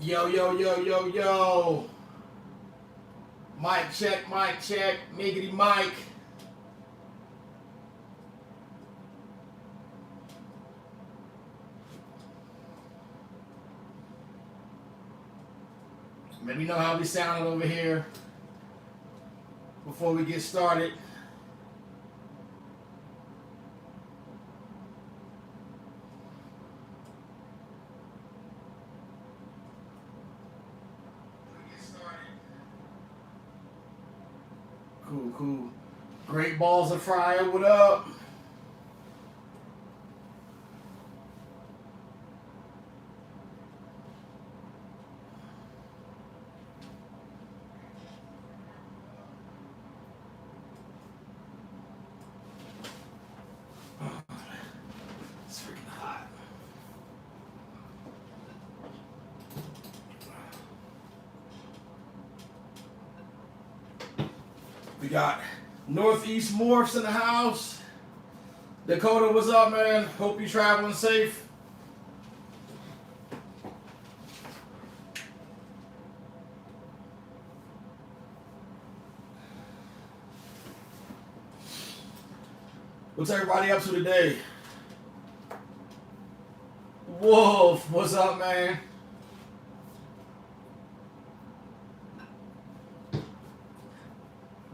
Yo, yo, yo, yo, yo. Mic check, miggity mic. Let me know how we sounding over here before we get started. Cool, cool. Great balls of fire, what up? It's freaking hot. We got Northeast Morphs in the house. Dakota, what's up, man? Hope you're traveling safe. What's everybody up to today? Wolf, what's up, man?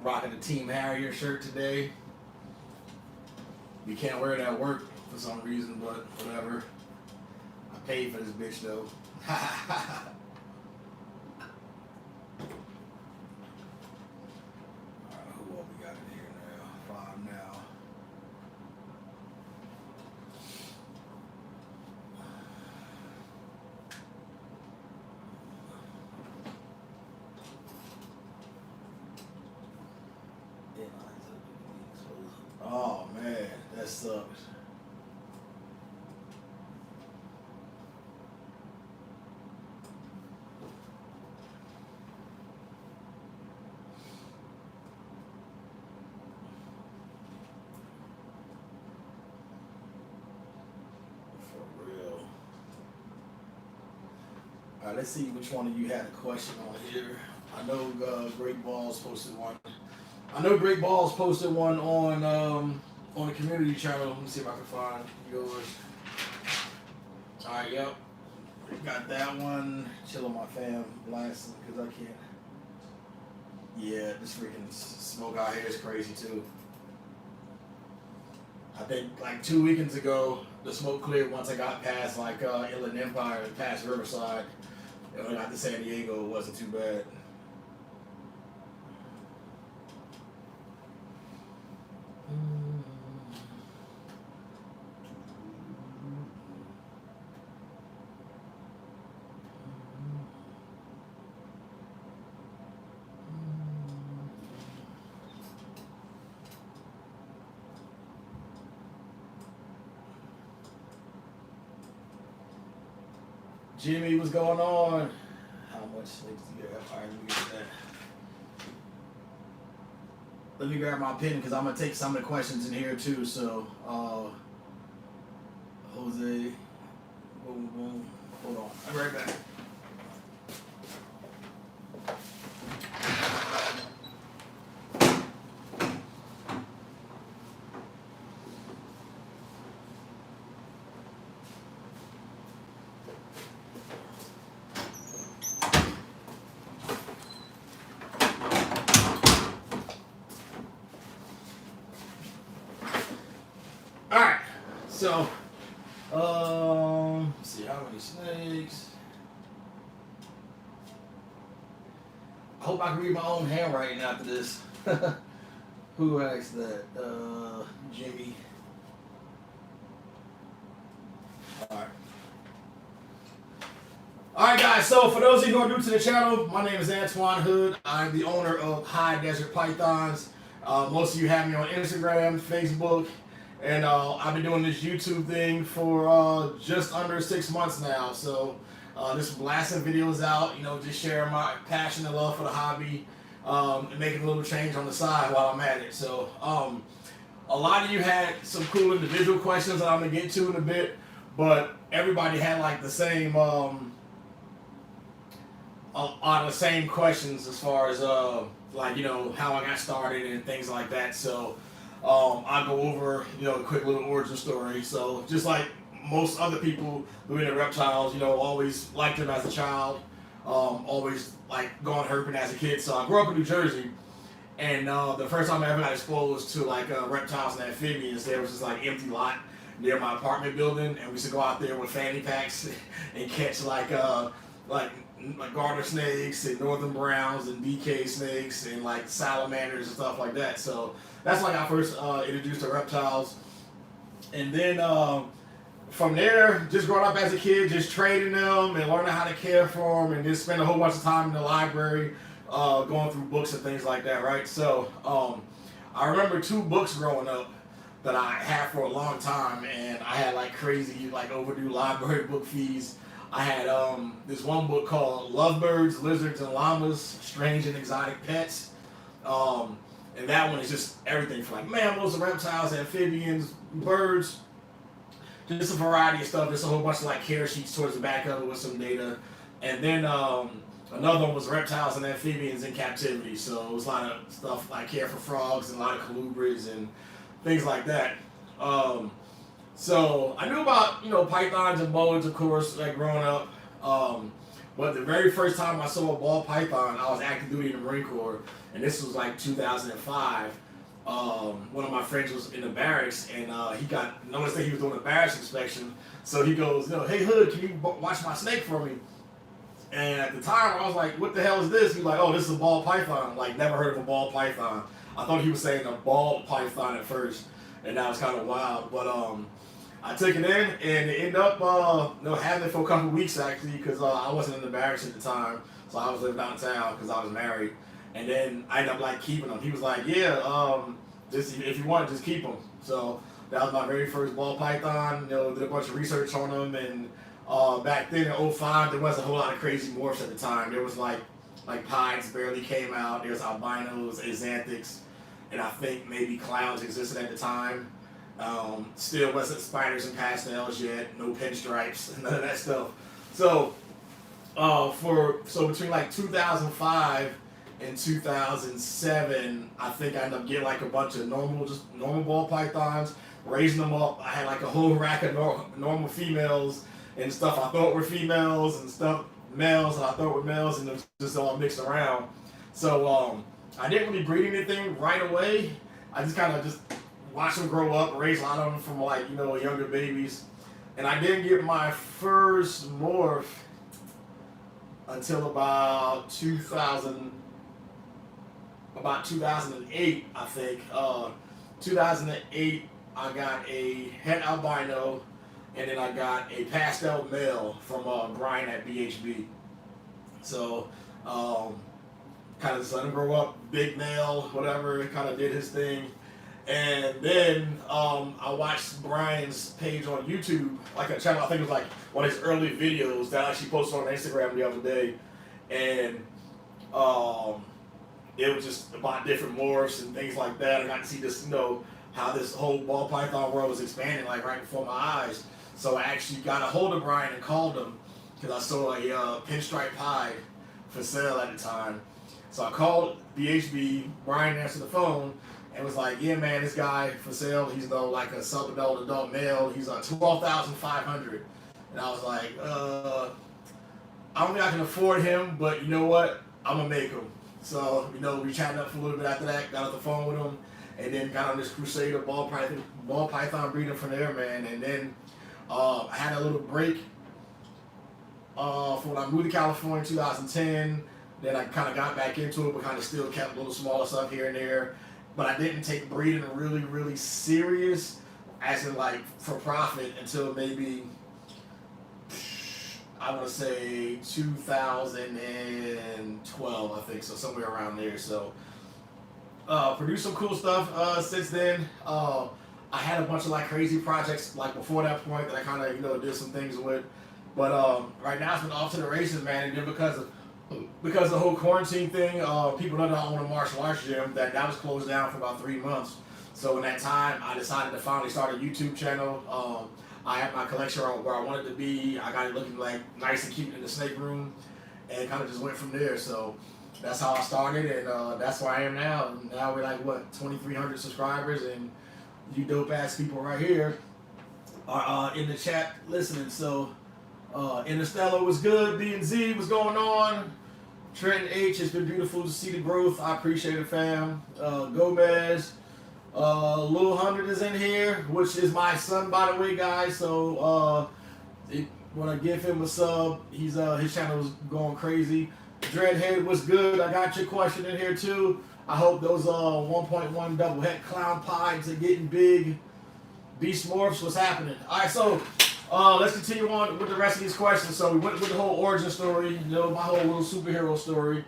Rocking the Team Harrier shirt today. You can't wear it at work for some reason, but whatever. I paid for this bitch though. Alright, who all we got in here now? 5 now. Oh man, that sucks. For real. Alright, let's see which one of you had a question on here. I know Great Balls posted one. I know Great Balls posted one on the community channel. Let me see if I can find yours. Alright, yep. Got that one. Chilling my fam, blasting because I can't. Yeah, this freaking smoke out here is crazy too. I think like 2 weekends ago, the smoke cleared once I got past like Inland Empire and past Riverside. And when I got to San Diego, it wasn't too bad. Jimmy, what's going on? How much snakes do you have? All right, let me get that. Let me grab my pen because I'm gonna take some of the questions in here too. So, Jose, boom, boom. Hold on, I'll be right back. So, let's see how many snakes. I hope I can read my own handwriting after this. Who asked that? Jimmy. Alright guys, so for those of you who are new to the channel, my name is Antoine Hood. I'm the owner of High Desert Pythons. Most of you have me on Instagram, Facebook. And I've been doing this YouTube thing for just under 6 months now. So just blasting videos out, you know, just sharing my passion and love for the hobby and making a little change on the side while I'm at it. So a lot of you had some cool individual questions that I'm going to get to in a bit. But everybody had like the same are the same questions as far as like how I got started and things like that. So I go over a quick little origin story. So just like most other people who are into reptiles, always liked them as a child, always like gone herping as a kid. So I grew up in New Jersey, and the first time I ever got exposed to like reptiles and amphibians, there was this like empty lot near my apartment building, and we used to go out there with fanny packs and catch like garter snakes and northern browns and DK snakes and like salamanders and stuff like that. So that's like I first introduced to reptiles, and then from there, just growing up as a kid, just training them and learning how to care for them, and just spend a whole bunch of time in the library, going through books and things like that, right? So I remember 2 books growing up that I had for a long time, and I had like crazy, like overdue library book fees. I had this one book called Lovebirds, Lizards, and Llamas, Strange and Exotic Pets. And that one is just everything from like mammals, reptiles, amphibians, birds, just a variety of stuff. There's a whole bunch of like care sheets towards the back of it with some data. And then another one was reptiles and amphibians in captivity. So it was a lot of stuff like care for frogs and a lot of colubrids and things like that. So I knew about pythons and boas, of course, like growing up. But the very first time I saw a ball python, I was active duty in the Marine Corps, and this was like 2005. One of my friends was in the barracks, and he got noticed that he was doing a barracks inspection. So he goes, "Hey Hood, can you watch my snake for me?" And at the time, I was like, "What the hell is this?" He's like, "Oh, this is a ball python." Like, never heard of a ball python. I thought he was saying a ball python at first, and that was kind of wild. But I took it in, and it ended up having it for a couple of weeks actually, because I wasn't in the barracks at the time, so I was living downtown because I was married. And then I ended up like keeping them. He was like, "Yeah, just if you want, just keep them." So that was my very first ball python. Did a bunch of research on them, and back then in '05, there wasn't a whole lot of crazy morphs at the time. There was like pies barely came out. There was albinos, axanthics, and I think maybe clowns existed at the time. Still wasn't spiders and pastels yet. No pinstripes, none of that stuff. So between like 2005 in 2007, I think I ended up getting like a bunch of normal ball pythons, raising them up. I had like a whole rack of normal females and stuff I thought were females and stuff males and I thought were males, and it was just all mixed around. So I didn't really breed anything right away. I just kind of just watched them grow up, raise a lot of them from like younger babies, and I didn't get my first morph until about 2008, I think. 2008, I got a het albino, and then I got a pastel male from Brian at BHB. So, kind of just let him grow up, big male, whatever, kind of did his thing. And then I watched Brian's page on YouTube, like a channel, I think it was like one of his early videos that I actually posted on Instagram the other day. And it was just about different morphs and things like that. I got to see this, how this whole ball python world was expanding like right before my eyes. So I actually got a hold of Brian and called him because I saw a pinstripe pied for sale at the time. So I called BHB, Brian answered the phone, and was like, "Yeah, man, this guy for sale. He's like a sub-adult male. He's $12,500." And I was like, I don't think I can afford him, but you know what? I'm gonna make him. So we chatted up for a little bit after that. Got off the phone with him, and then got on this crusade of ball python breeding from there, man. And then I had a little break for when I moved to California in 2010. Then I kind of got back into it, but kind of still kept a little smaller stuff here and there. But I didn't take breeding really, really serious, as in like for profit, until maybe I want to say 2012, I think, so somewhere around there. So produced some cool stuff since then. I had a bunch of like crazy projects like before that point that I kind of did some things with. But right now it's been off to the races, man. And then because of the whole quarantine thing, people know that I own a martial arts gym that was closed down for about 3 months. So in that time, I decided to finally start a YouTube channel. I had my collection where I wanted to be. I got it looking like nice and cute in the snake room. and kind of just went from there. So that's how I started, and that's where I am now. And now we're like, what, 2,300 subscribers, and you dope ass people right here are in the chat listening. So Interstellar was good, B&Z was going on. Trenton H, it's been beautiful to see the growth. I appreciate it, fam. Gomez, Lil 100 is in here, which is my son, by the way, guys. So when I give him a sub, he's his channel is going crazy. Dreadhead was good. I got your question in here too. I hope those 1.1 double head clown pies are getting big. Beast Morphs, what's happening? All right, so let's continue on with the rest of these questions. So we went with the whole origin story, you know, my whole little superhero story.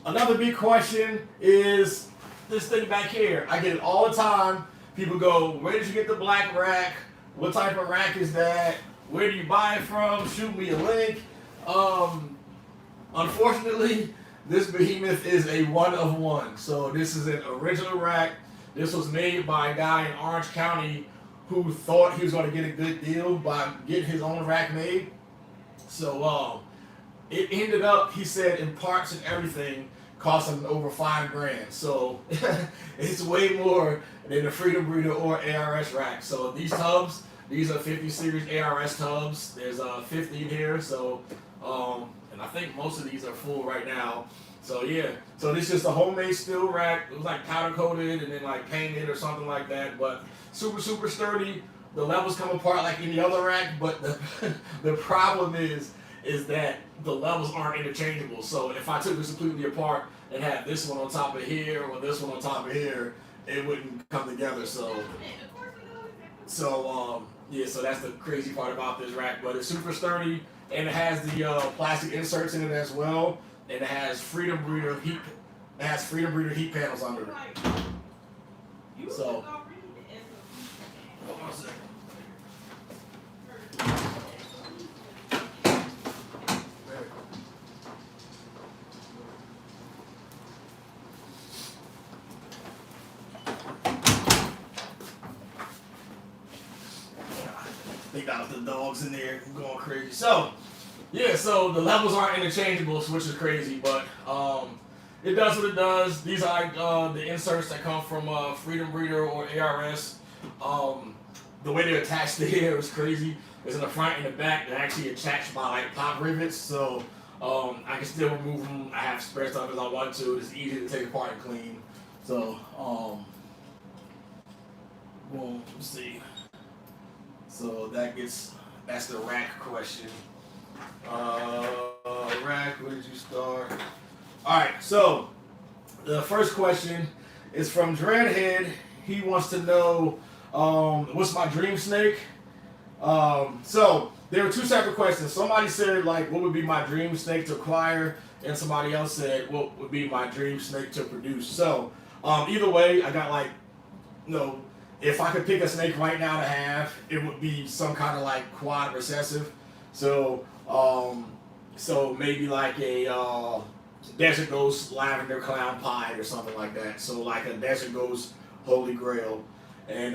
Another big question is this thing back here. I get it all the time. People go, where did you get the black rack? What type of rack is that? Where do you buy it from? Shoot me a link. Unfortunately, this behemoth is a one of one. So this is an original rack. This was made by a guy in Orange County who thought he was going to get a good deal by getting his own rack made. So it ended up, he said, in parts and everything, cost him over $5,000. So it's way more than the Freedom Breeder or ARS rack. So these tubs, these are 50 series ARS tubs. There's 50 in here. So and I think most of these are full right now. So yeah, so this is just a homemade steel rack. It was like powder coated and then like painted or something like that, but super sturdy. The levels come apart like any other rack, but the problem is that the levels aren't interchangeable. So if I took this completely apart and had this one on top of here or this one on top of here, it wouldn't come together. So yeah, so that's the crazy part about this rack, but it's super sturdy. And it has the plastic inserts in it as well, and it has Freedom Breeder heat. It has Freedom Breeder heat panels under it. So, hold on a second. I think that was the dogs in there going crazy. So, yeah, so the levels aren't interchangeable, which is crazy, but it does what it does. These are the inserts that come from Freedom Breeder or ARS. The way they're attached to here is crazy. It's in the front and the back. They're actually attached by like pop rivets, so I can still remove them. I have spare stuff as I want to. It's easy to take apart and clean. So, well, let's see. So that's the rack question. Rack, where did you start? Alright, so the first question is from Dreadhead. He wants to know what's my dream snake? So there were two separate questions. Somebody said like what would be my dream snake to acquire, and somebody else said what would be my dream snake to produce. So either way, I got like, you know, if I could pick a snake right now to have, it would be some kind of like quad recessive. So, so maybe like a Desert Ghost Lavender Clown Pied or something like that. So like a Desert Ghost Holy Grail. And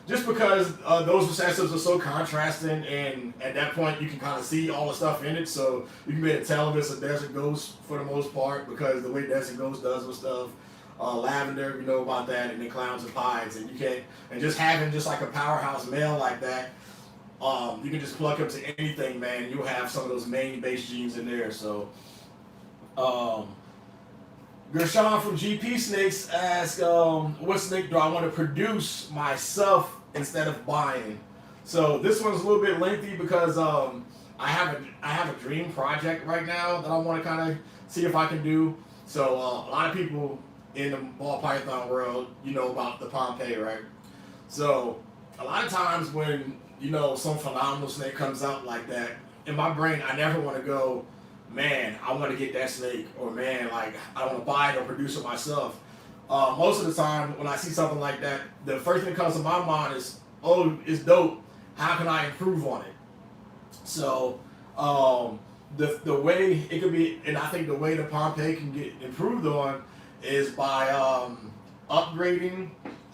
just because those recessives are so contrasting, and at that point you can kind of see all the stuff in it, so you can be able to tell if it's a Desert Ghost for the most part, because the way Desert Ghost does with stuff. Lavender, you know about that, and then Clowns and Pies, and you can't, and just having just like a powerhouse male like that, you can just plug up to anything, man, and you'll have some of those main base genes in there. So Gershon from GP Snakes asks, what snake do I want to produce myself instead of buying? So this one's a little bit lengthy because I have a dream project right now that I want to kind of see if I can do. So a lot of people in the ball python world, you know about the Pompeii, right? So a lot of times when, you know, some phenomenal snake comes out like that, in my brain I never want to go, man, I want to get that snake, or man, like I want to buy it or produce it myself. Most of the time when I see something like that, the first thing that comes to my mind is, oh, it's dope, how can I improve on it? So the way it could be, and I think the way the Pompeii can get improved on is by upgrading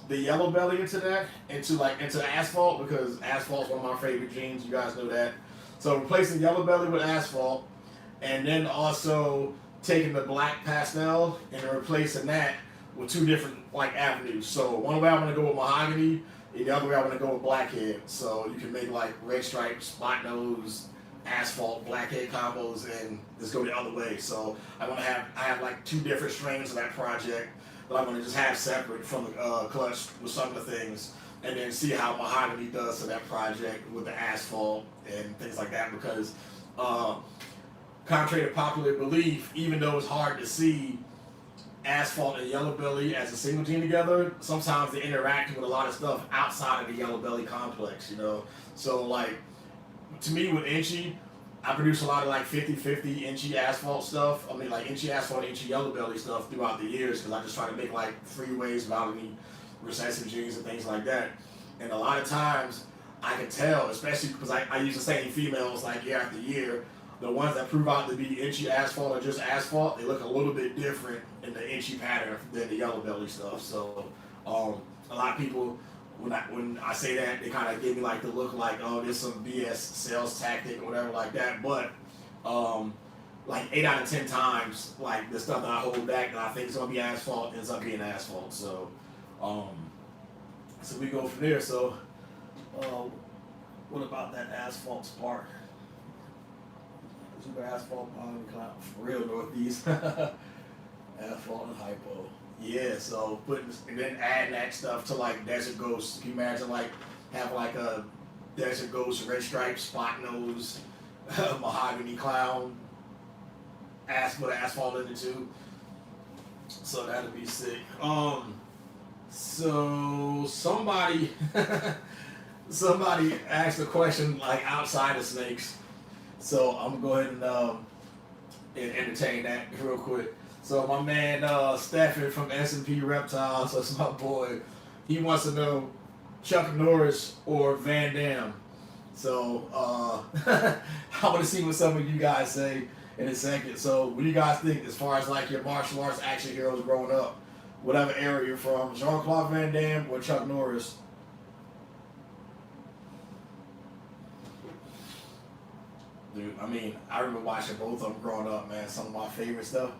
the yellow belly into asphalt, because asphalt's one of my favorite genes, you guys know that. So replacing yellow belly with asphalt, and then also taking the black pastel and replacing that with two different like avenues. So one way I want to go with mahogany, and the other way I want to go with blackhead. So you can make like red stripes, spot nose, asphalt, blackhead combos, and just go the other way. So I have like two different strains of that project that I'm going to just have separate from the clutch with some of the things, and then see how mahogany does to that project with the asphalt and things like that. Because contrary to popular belief, even though it's hard to see asphalt and yellow belly as a single gene together, sometimes they interact with a lot of stuff outside of the yellow belly complex, you know. So like to me with Inchy, I produce a lot of like 50-50 Inchy asphalt stuff. I mean like Inchy asphalt and Inchy yellow belly stuff throughout the years, because I just try to make like freeways without any recessive genes and things like that. And a lot of times I can tell, especially because I use the same females like year after year, the ones that prove out to be Inchy asphalt or just asphalt, they look a little bit different in the Inchy pattern than the yellow belly stuff. So a lot of people, when I say that, they kind of give me like the look like, oh, there's some BS sales tactic or whatever like that. But like 8 out of 10 times, like the stuff that I hold back that I think is gonna be asphalt ends up being asphalt. So so we go from there. So what about that asphalt spark? Super asphalt, cloud, for real Northeast. Asphalt and hypo. Yeah, so putting and then adding that stuff to like Desert Ghost. Can you imagine like have like a Desert Ghost red stripe spot nose mahogany clown with asphalt in it too? So that'd be sick. So somebody asked a question like outside of snakes. So I'm gonna go ahead and entertain that real quick. So my man Stafford from S&P Reptiles, that's my boy. He wants to know Chuck Norris or Van Damme. So I want to see what some of you guys say in a second. So what do you guys think as far as like your martial arts action heroes growing up? Whatever area you're from, Jean-Claude Van Damme or Chuck Norris? Dude, I mean, I remember watching both of them growing up, man. Some of my favorite stuff.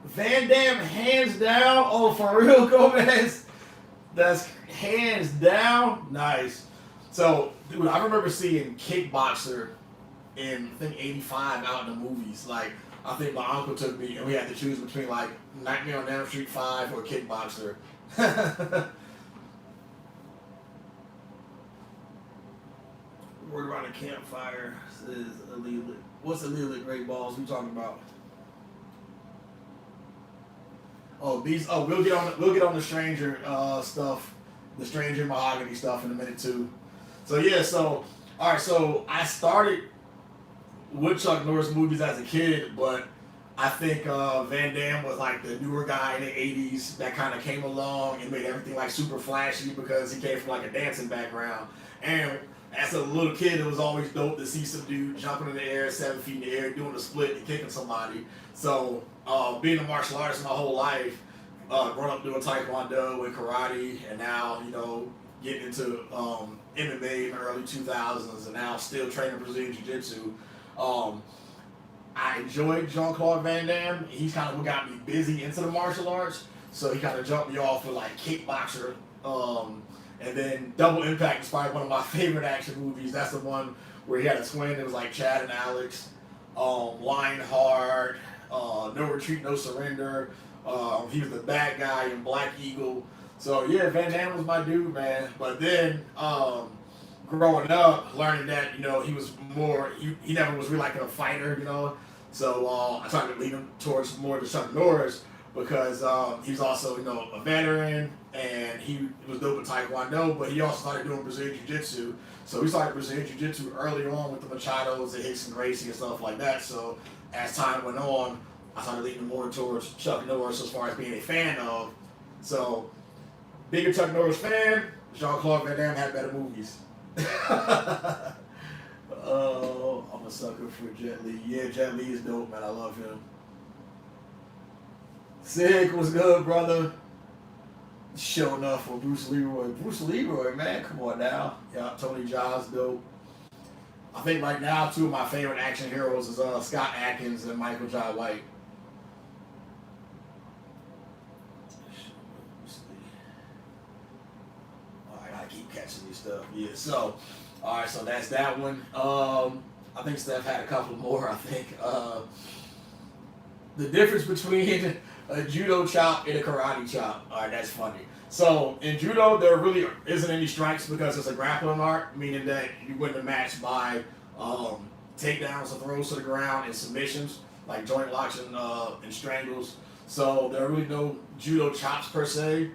Van Damme, hands down. Oh, for real, Gomez? That's hands down. Nice. So, dude, I remember seeing Kickboxer in, I think, 85 out in the movies. Like, I think my uncle took me, and we had to choose between, like, Nightmare on Elm Street 5 or Kickboxer. Word around a campfire says Allegiant. What's Allegiant Great Balls? We talking about? Oh, these. Oh, we'll get on the stranger stuff, the stranger mahogany stuff in a minute too. So yeah, so all right, so I started with Chuck Norris movies as a kid, but I think Van Damme was like the newer guy in the '80s that kind of came along and made everything like super flashy because he came from like a dancing background. And as a little kid, it was always dope to see some dude jumping in the air, 7 feet in the air, doing a split and kicking somebody. So being a martial artist my whole life, growing up doing taekwondo and karate, and now, you know, getting into MMA in the early 2000s, and now still training Brazilian Jiu-Jitsu. I enjoyed Jean-Claude Van Damme. He's kind of what got me busy into the martial arts, so he kind of jumped me off with like Kickboxer. And then Double Impact is probably one of my favorite action movies. That's the one where he had a twin. It was like Chad and Alex. Lionheart, No Retreat, No Surrender. He was the bad guy in Black Eagle. So yeah, Van Damme was my dude, man. But then growing up, learning that, you know, he was more, he never was really like a fighter, you know. So I started to lean him towards more to Chuck Norris because he's also, you know, a veteran, and he was dope in Taekwondo, but he also started doing Brazilian Jiu-Jitsu. So we started Brazilian Jiu-Jitsu early on with the Machados and Hicks and Gracie and stuff like that. So as time went on, I started leaning more towards Chuck Norris as far as being a fan of. So, bigger Chuck Norris fan, Jean-Claude Van Damme had better movies. Oh, I'm a sucker for Jet Li. Yeah, Jet Li is dope, man. I love him. Sick, what's good, brother? Showing up for Bruce Leroy. Bruce Leroy, man, come on now. Yeah, Tony Jaa's dope. I think right now 2 of my favorite action heroes is Scott Adkins and Michael Jai White. I gotta keep catching these stuff. Yeah, so alright, so that's that one. I think Steph had a couple more, I think. The difference between a judo chop and a karate chop. Alright, that's funny. So in judo, there really isn't any strikes because it's a grappling art, meaning that you win the match by takedowns and throws to the ground and submissions, like joint locks and strangles. So there are really no judo chops per se.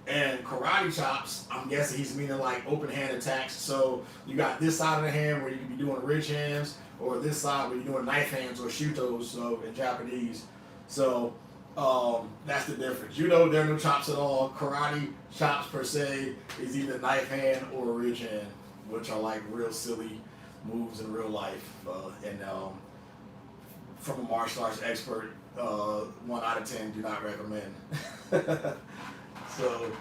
And karate chops, I'm guessing he's meaning like open hand attacks. So you got this side of the hand where you can be doing ridge hands, or this side where you're doing knife hands or shutos, so in Japanese. So that's the difference. Judo, there are no chops at all. Karate chops per se is either knife hand or ridge hand, which are like real silly moves in real life. And from a martial arts expert, 1 out of 10 do not recommend. So,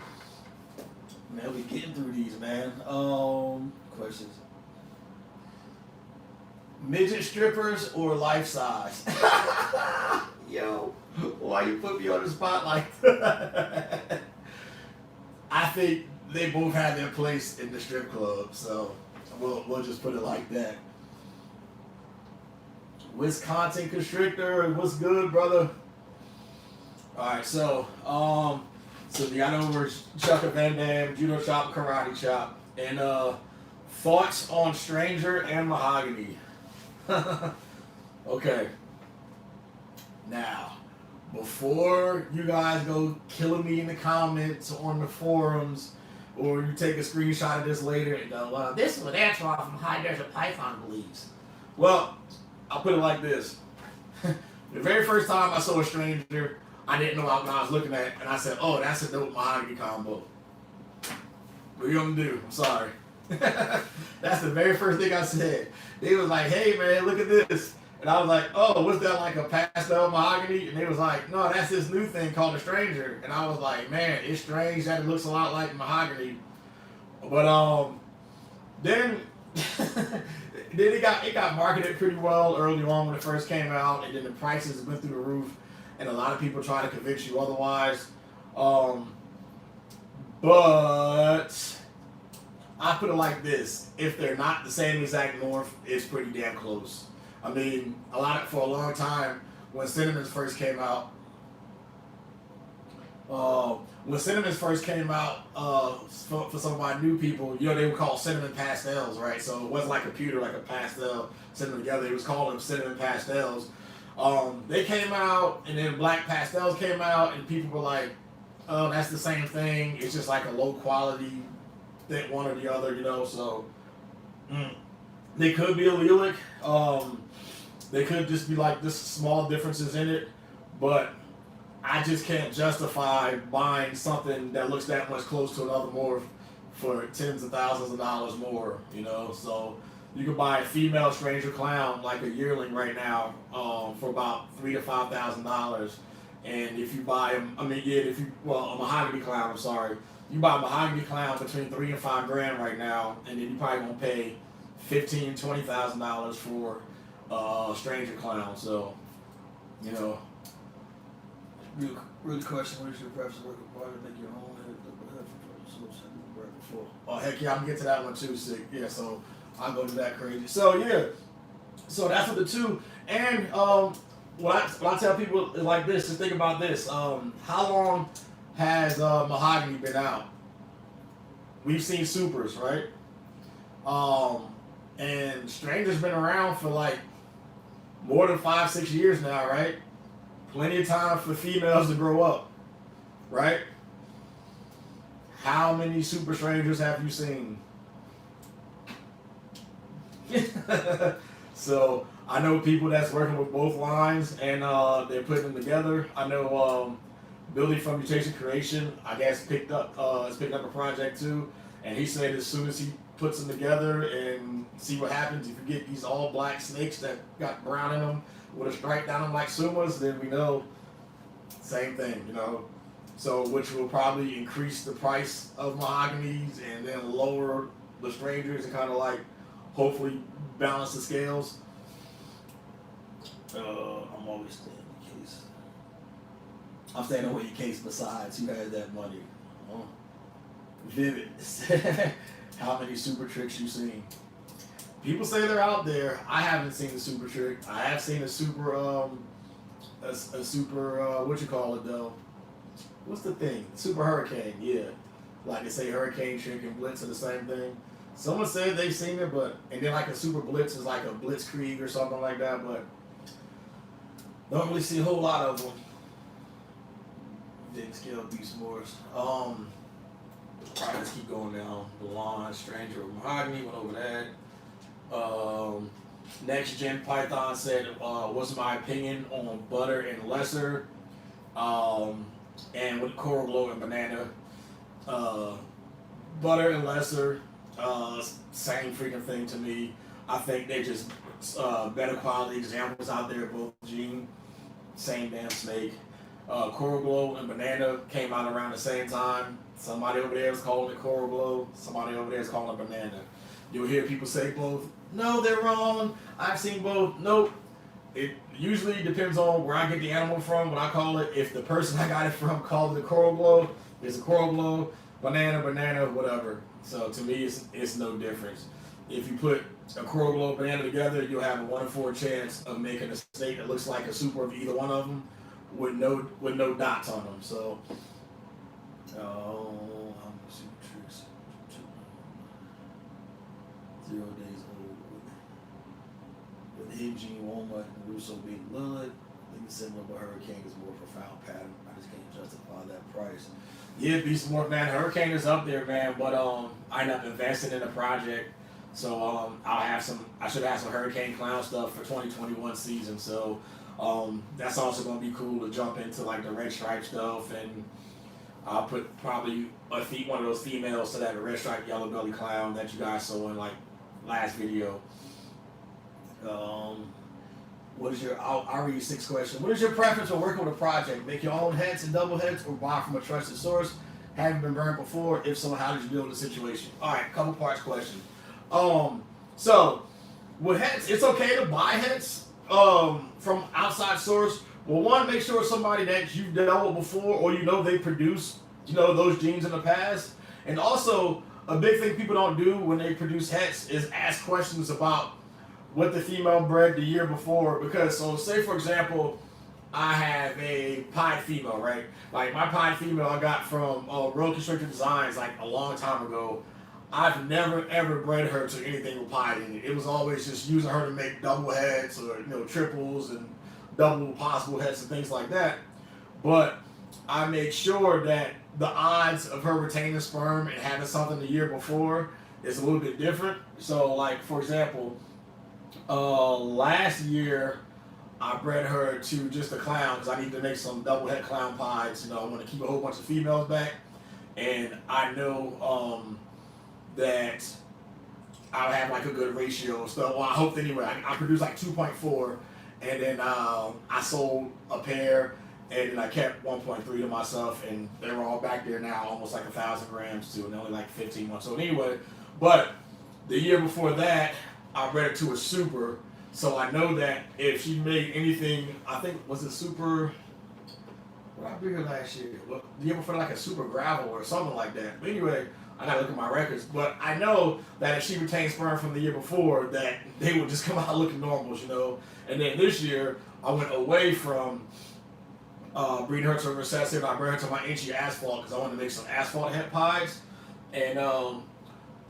man, we getting through these, man. Questions. Midget strippers or life size? Yo, why you put me on the spot like that? I think they both have their place in the strip club, so we'll just put it like that. Wisconsin Constrictor, what's good, brother? Alright, so we got over Chuck and Van Damme, Judo Chop, Karate Chop, and thoughts on Stranger and Mahogany. Okay. Now, before you guys go killing me in the comments on the forums, or you take a screenshot of this later and go, this is what Antoine from High Desert Python believes. Well, I'll put it like this. The very first time I saw a Stranger, I didn't know what I was looking at, and I said, oh, that's a dope Mahogany combo. What are you gonna do? I'm sorry. That's the very first thing I said. They was like, hey man, look at this. And I was like, oh, what's that, like a pastel Mahogany? And they was like, no, that's this new thing called a Stranger. And I was like, man, it's strange that it looks a lot like Mahogany. But then it got marketed pretty well early on when it first came out, and then the prices went through the roof, and a lot of people try to convince you otherwise. But I put it like this: if they're not the same exact morph, it's pretty damn close. I mean, for a long time, when Cinnamons first came out, for some of my new people, you know, they were called cinnamon pastels, right? So it wasn't like a pewter, like a pastel cinnamon together. It was called them cinnamon pastels. They came out, and then black pastels came out, and people were like, oh, that's the same thing. It's just like a low quality, think one or the other, you know, so they could be allelic. They could just be like just small differences in it, but I just can't justify buying something that looks that much close to another morph for tens of thousands of dollars more, you know. So you can buy a female Stranger Clown, like a yearling right now, for about $3,000 to $5,000. And if you buy them, a Mahogany Clown, I'm sorry. You buy a Mahogany Clown between $3,000 and $5,000 right now, and then you probably gonna pay $15,000 to $20,000 for Stranger Clown. So, you know. Real question: what is your preference working part to make your own head before? Oh heck yeah, I'm gonna get to that one too. Sick. Yeah, so I'll go to that crazy. So yeah, so that's what the two. And what I tell people is like this: just think about this. How long has Mahogany been out? We've seen supers, right? And Stranger's been around for like more than 5-6 years now, right? Plenty of time for females to grow up, right? How many Super Strangers have you seen? So I know people that's working with both lines, and they're putting them together. I know Billy from Mutation Creation, I guess, picked up a project too, and he said as soon as he puts them together and see what happens, if you get these all black snakes that got brown in them with a stripe down them like Sumas, then we know same thing, you know. So which will probably increase the price of Mahogany's and then lower the Strangers and kind of like hopefully balance the scales. I'm always staying in the case. I'm staying away your case besides. Who has that money? Oh. Vivid. How many super tricks you seen? People say they're out there. I haven't seen the super trick. I have seen a super what you call it though? What's the thing? Super hurricane, yeah. Like they say hurricane trick and blitz are the same thing. Someone said they've seen it, but and then like a super blitz is like a blitzkrieg or something like that, but don't really see a whole lot of them. Didn't scale beast wars. Probably just keep going down the line. Stranger with Mahogany went over that. Next Gen Python said, what's my opinion on butter and lesser? And with coral glow and banana. Butter and lesser, same freaking thing to me. I think they just better quality examples out there, both gene, same damn snake. Coral glow and banana came out around the same time. Somebody over there is calling it coral glow. Somebody over there is calling it banana. You'll hear people say both. No, they're wrong. I've seen both. Nope. It usually depends on where I get the animal from. When I call it, if the person I got it from called it a coral glow, it's a coral glow. Banana, whatever. So to me, it's no difference. If you put a coral glow banana together, you'll have a 1 in 4 chance of making a snake that looks like a super of either one of them with no dots on them. So, super tricks. 0 days old with hidden gene, Walnut, and Russo being Lilith. I think the similar, but Hurricane is more profound pattern. I just can't justify that price. Yeah, Beast Morph, man. Hurricane is up there, man. But I end up investing in a project, so I should have some Hurricane Clown stuff for 2021 season. So that's also gonna be cool to jump into like the red stripe stuff, and I'll put probably one of those females to that red stripe yellow belly clown that you guys saw in like last video. What is your? I'll read you 6 questions. What is your preference for working with a project? Make your own heads and double heads, or buy from a trusted source? Haven't been burned before? If so, how did you deal with the situation? All right, couple parts question. So with heads, it's okay to buy heads from outside source. Well, one, make sure it's somebody that you've dealt with before, or you know they produce those genes in the past. And also, a big thing people don't do when they produce heads is ask questions about what the female bred the year before, because so say for example, I have a pied female, right? Like my pied female I got from Road Constructor Designs like a long time ago. I've never ever bred her to anything with pied in it. It was always just using her to make double heads or triples and double possible heads and things like that. But I make sure that the odds of her retaining sperm and having something the year before is a little bit different. So like for example, last year I bred her to just a clown because I need to make some double head clown pies. I want to keep a whole bunch of females back, and I know that I'll have like a good ratio. So well, I hope anyway. I produced like 2.4, and then I sold a pair, and then I kept 1.3 to myself, and they were all back there now, almost like 1,000 grams too, and only like 15 months. So anyway, but the year before that, I bred her to a super, so I know that if she made anything, I think was it super. What I breed her last year? Well, the year before, like a super gravel or something like that. But anyway, I gotta look at my records. But I know that if she retained sperm from the year before, that they would just come out looking normals, And then this year, I went away from breeding her to a recessive. I bred her to my inchy asphalt because I wanted to make some asphalt het pies. And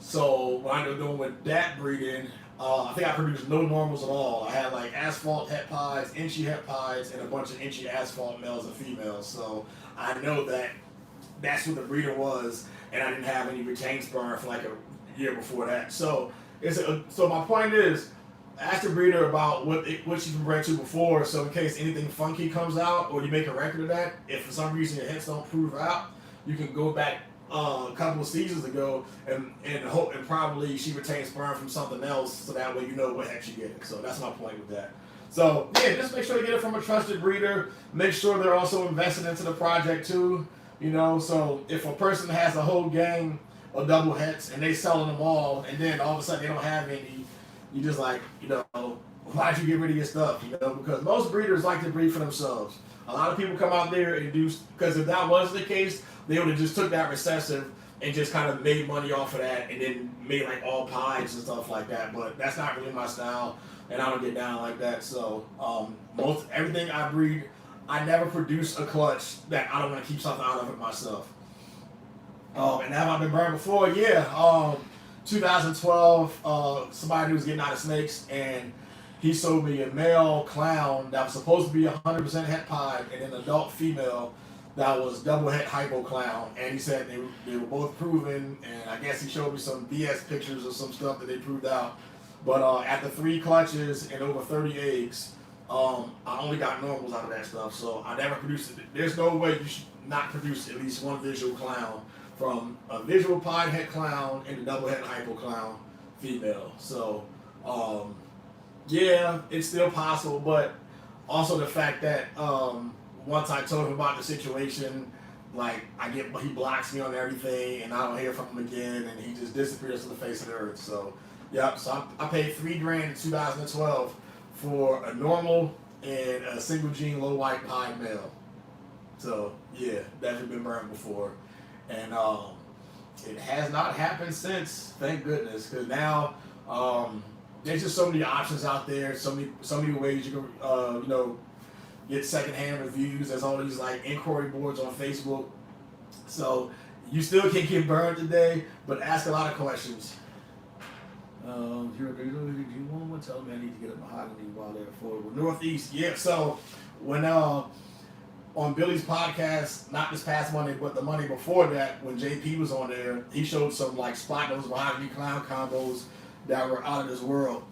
so what I ended up doing with that breeding, I think I produced no normals at all. I had like asphalt het pies, inchy het pies, and a bunch of inchy asphalt males and females. So I know that that's what the breeder was, and I didn't have any retained sperm for like a year before that. So so my point is, ask the breeder about what she's been bred to before, so in case anything funky comes out or you make a record of that, if for some reason your hens don't prove out, you can go back a couple of seasons ago and hope and probably she retained sperm from something else, so that way you know what heck she getting. So that's my point with that. So yeah, just make sure you get it from a trusted breeder. Make sure they're also invested into the project too. So if a person has a whole gang of double heads and they selling them all, and then all of a sudden they don't have any you just like, why'd you get rid of your stuff? Because most breeders like to breed for themselves. A lot of people come out there and do, because if that was the case, they would have just took that recessive and just kind of made money off of that and then made like all pies and stuff like that. But that's not really my style, and I don't get down like that. So everything I breed, I never produce a clutch that I don't want to keep something out of it myself. And have I been burned before? Yeah. 2012, somebody who was getting out of snakes, and he sold me a male clown that was supposed to be 100% het pied, and an adult female that was double het hypo clown. And he said they were both proven, and I guess he showed me some BS pictures of some stuff that they proved out. But after 3 clutches and over 30 eggs, I only got normals out of that stuff. So I never produced it. There's no way you should not produce at least one visual clown from a visual pied het clown and a double het hypo clown female. So yeah, it's still possible, but also the fact that once I told him about the situation, like he blocks me on everything, and I don't hear from him again, and he just disappears from the face of the earth. So, yep. So I paid $3,000 in 2012 for a normal and a single gene low white pied male. So yeah, definitely been burned before, and it has not happened since. Thank goodness, because now there's just so many options out there, so many ways you can get secondhand reviews. There's all these like inquiry boards on Facebook, so you still can get burned today, but ask a lot of questions. Do you want one? Tell me I need to get a Mahogany while they're affordable. Northeast, yeah. So when on Billy's podcast, not this past Monday, but the Monday before that, when JP was on there, he showed some like spot those Mahogany clown combos that were out of this world.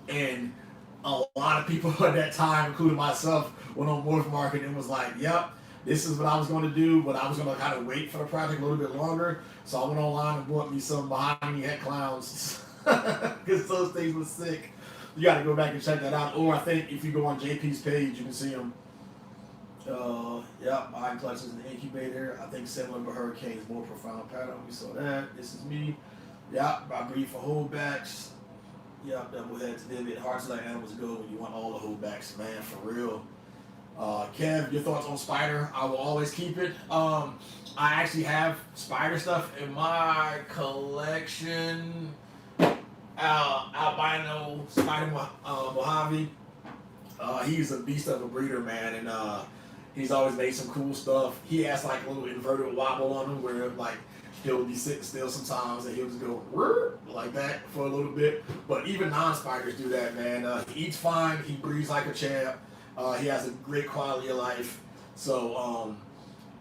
And a lot of people at that time, including myself, went on Morphmarket and was like, yep, this is what I was going to do, but I was going to kind of wait for the project a little bit longer. So I went online and bought me some Mahogany het clowns because those things were sick. You got to go back and check that out. Or I think if you go on JP's page, you can see them. Yep, Mahogany collections in the incubator. I think similar to Hurricane's more profound pattern. We saw that. This is me. Yep, I breed for holdbacks. Yep, double heads. It's hard to let animals go when you want all the holdbacks, man, for real. Kev, your thoughts on spider? I will always keep it. I actually have spider stuff in my collection. Albino spider Mojave. He's a beast of a breeder, man, and he's always made some cool stuff. He has like a little inverted wobble on him where like he'll be sitting still sometimes and he'll just go like that for a little bit. But even non-spiders do that, man. He eats fine. He breathes like a champ. He has a great quality of life. So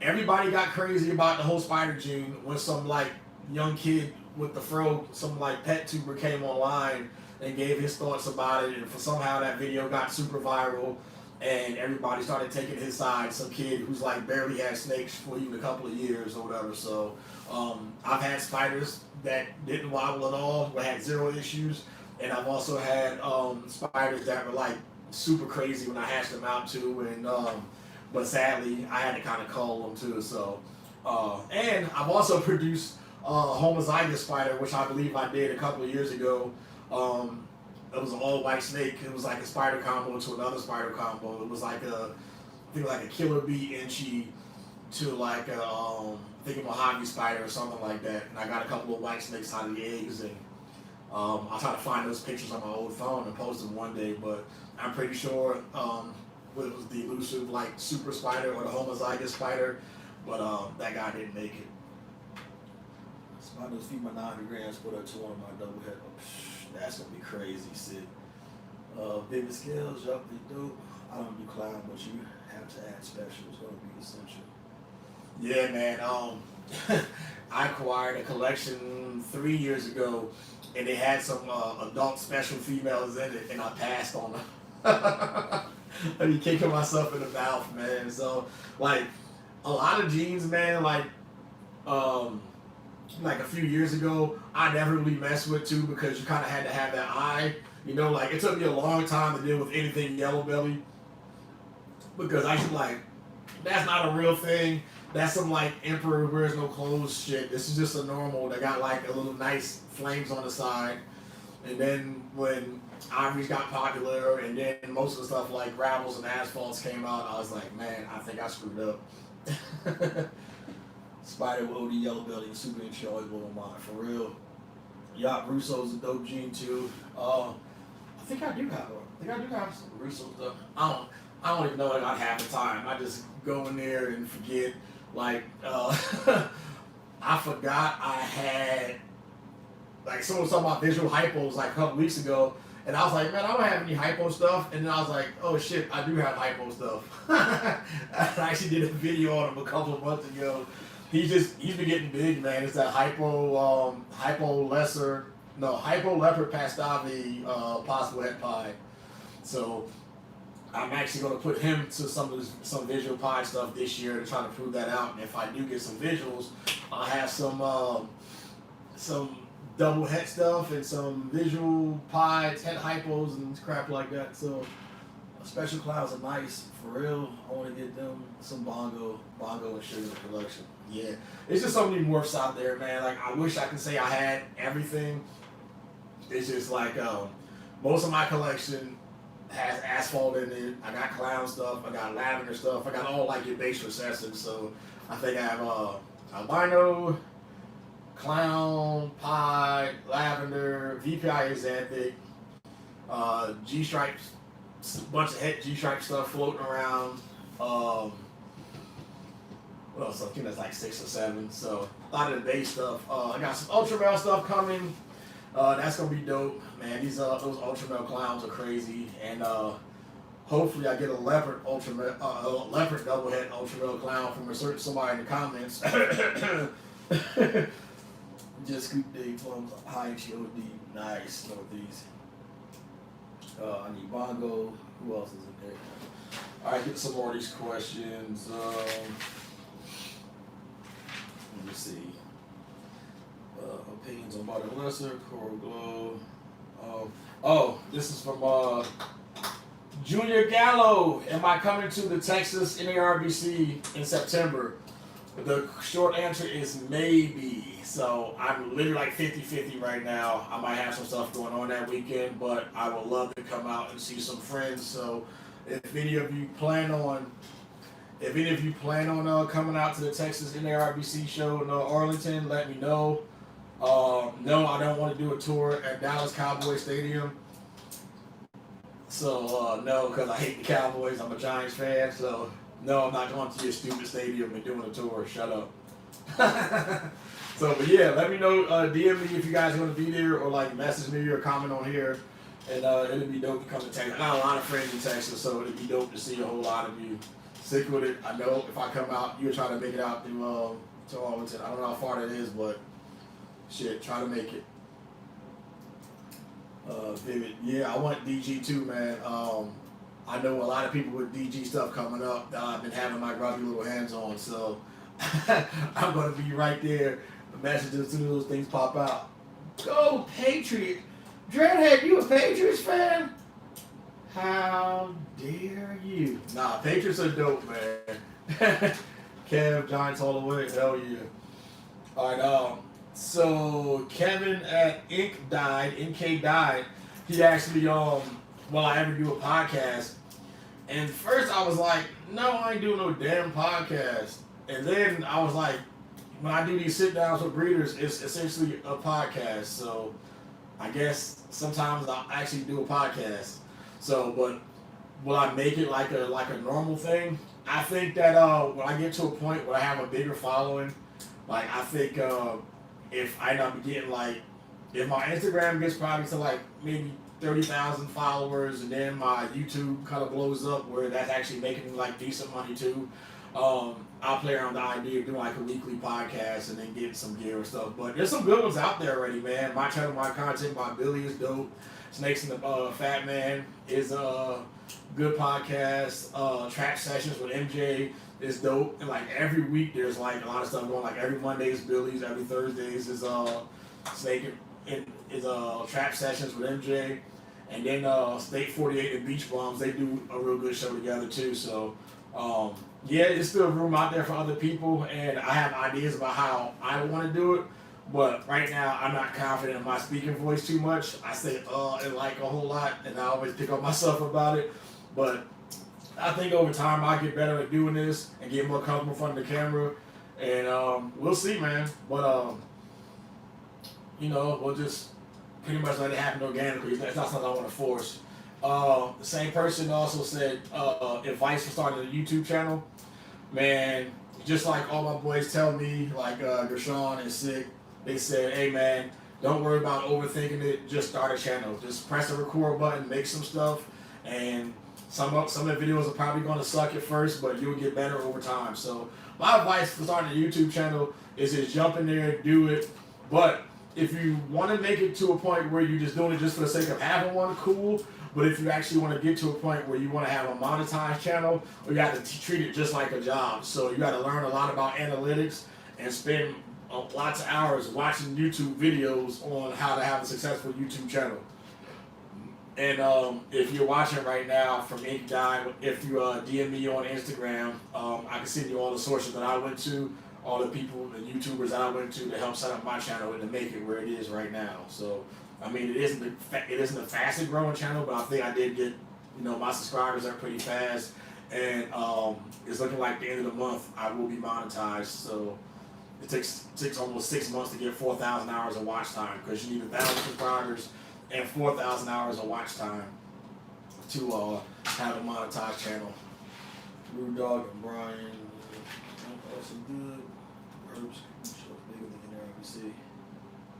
everybody got crazy about the whole spider gene when some like young kid with the fro, some like pet tuber came online and gave his thoughts about it. And for somehow that video got super viral and everybody started taking his side. Some kid who's like barely had snakes for even a couple of years or whatever. So I've had spiders that didn't wobble at all, but had 0 issues. And I've also had spiders that were like super crazy when I hatched them out too. And but sadly, I had to kind of cull them too. So and I've also produced a homozygous spider, which I believe I did a couple of years ago. It was an all-white snake. It was like a spider combo to another spider combo. It was like I think like a killer bee inchie to like I think a Mojave spider or something like that. And I got a couple of white snakes out of the eggs, and I'll try to find those pictures on my old phone and post them one day. But I'm pretty sure it was the elusive like super spider or the homozygous spider, but that guy didn't make it. Spiders feed my 90 grams, put her to one of my double head. That's gonna be crazy, Sid. Vivid scales, yup, they do. I don't do clown, but you have to add special. It's gonna be essential. Yeah, man. I acquired a collection 3 years ago, and they had some adult special females in it, and I passed on them. I'd be kicking myself in the mouth, man. So, like, a lot of genes, man, like a few years ago, I never really messed with too because you kind of had to have that eye. Like it took me a long time to deal with anything yellow belly because I should like, that's not a real thing. That's some like emperor wears no clothes shit. This is just a normal that got like a little nice flames on the side. And then when Ivories got popular, and then most of the stuff like Gravels and Asphalts came out, I was like, man, I think I screwed up. Spider with OD Yellow Belly, super enjoyable mine, for real. Yacht Russo's a dope gene too. I think I do have one. I think I do have some Russo stuff. I don't even know what I got half the time. I just go in there and forget. Like, I forgot I had, like, someone was talking about visual hypos like a couple weeks ago, and I was like, man, I don't have any hypo stuff. And then I was like, oh shit, I do have hypo stuff. I actually did a video on him a couple of months ago. He's been getting big, man. It's that hypo leopard pastave possible head pie. So I'm actually going to put him to some visual pie stuff this year to try to prove that out. And if I do get some visuals, I'll have some double head stuff and some visual pies, head hypos and crap like that. So special clouds are nice, for real. I want to get them some bongo and sugar in the collection. Yeah, it's just so many morphs out there, man. Like, I wish I could say I had everything. It's just like most of my collection has asphalt in it. I got clown stuff. I got lavender stuff. I got all like your base recessives. So I think I have albino, clown, pie, lavender, VPI xanthic, G stripes, a bunch of head G stripe stuff floating around. What else? I think that's like 6 or 7. So a lot of the base stuff. I got some Ultramel stuff coming. That's gonna be dope, man. Those Ultramel clowns are crazy, and hopefully I get a leopard leopard double head Ultramel clown from somebody in the comments. Just scoop day plums, high HOD, nice. Know these. I need bongo. Who else is in there? All right, get some more of these questions. Let me see. Opinions on Modern Lesser, Coral Glow. This is from Junior Gallo. Am I coming to the Texas NARBC in September? The short answer is maybe. So I'm literally like 50-50 right now. I might have some stuff going on that weekend, but I would love to come out and see some friends. So if any of you plan on coming out to the Texas NARBC show in Arlington, let me know. No, I don't want to do a tour at Dallas Cowboy Stadium. So, no, because I hate the Cowboys. I'm a Giants fan. So, no, I'm not going to your stupid stadium and doing a tour. Shut up. So, but yeah, let me know. DM me if you guys are going to be there, or like message me or comment on here. And it'd be dope to come to Texas. I got a lot of friends in Texas, so it'd be dope to see a whole lot of you. Stick with it. I know if I come out, you're trying to make it out to Arlington. I don't know how far that is, but shit, try to make it. Vivid. Yeah, I want DG too, man. I know a lot of people with DG stuff coming up that I've been having my grubby little hands on, so I'm going to be right there. The messages as soon as those things pop out. Go Patriots! Dreadhead, you a Patriots fan? How dare you? Nah, Patriots are dope, man. Kev, Giants all the way. Hell yeah. Alright, so Kevin at NK died. He asked me, will I ever do a podcast? And first I was like, no, I ain't doing no damn podcast. And then I was like, when I do these sit downs with breeders, it's essentially a podcast. So I guess sometimes I'll actually do a podcast. So, but will I make it like a normal thing? I think that when I get to a point where I have a bigger following, like I think if I end up getting if my Instagram gets probably to like maybe 30,000 followers, and then my YouTube kind of blows up where that's actually making me like decent money too, I'll play around the idea of doing like a weekly podcast and then getting some gear and stuff. But there's some good ones out there already, man. My channel, my content by Billy is dope. Snakes and the Fat Man is a good podcast. Trap Sessions with MJ is dope. And like every week there's like a lot of stuff going. Like every Monday is Billy's, every Thursdays is Trap Sessions with MJ. And then State 48 and Beach Bums, they do a real good show together too. So yeah, there's still room out there for other people, and I have ideas about how I want to do it. But right now, I'm not confident in my speaking voice too much. I say and like a whole lot, and I always pick on myself about it. But I think over time I'll get better at doing this and get more comfortable in front of the camera. And we'll see, man. But we'll just pretty much let it happen organically. It's not something I want to force. The same person also said advice for starting a YouTube channel. Man, just like all my boys tell me, like Gershon and Sick, they said, hey man, don't worry about overthinking it. Just start a channel. Just press the record button, make some stuff, and some of the videos are probably going to suck at first, but you'll get better over time. So my advice for starting a YouTube channel is just jump in there, do it. But if you want to make it to a point where you're just doing it just for the sake of having one, cool. But if you actually want to get to a point where you want to have a monetized channel, you got to treat it just like a job. So you got to learn a lot about analytics and spend lots of hours watching YouTube videos on how to have a successful YouTube channel. And if you're watching right now from any guy, if you DM me on Instagram, I can send you all the sources that I went to, all the people, the YouTubers that I went to help set up my channel and to make it where it is right now. So, I mean, it isn't the fastest growing channel, but I think I did get, my subscribers are pretty fast, and it's looking like the end of the month I will be monetized. So it takes almost 6 months to get 4,000 hours of watch time, because you need 1,000 subscribers and 4,000 hours of watch time to have a monetized channel. Blue Dog and Brian, that's good. Herbs show bigger than NRBC.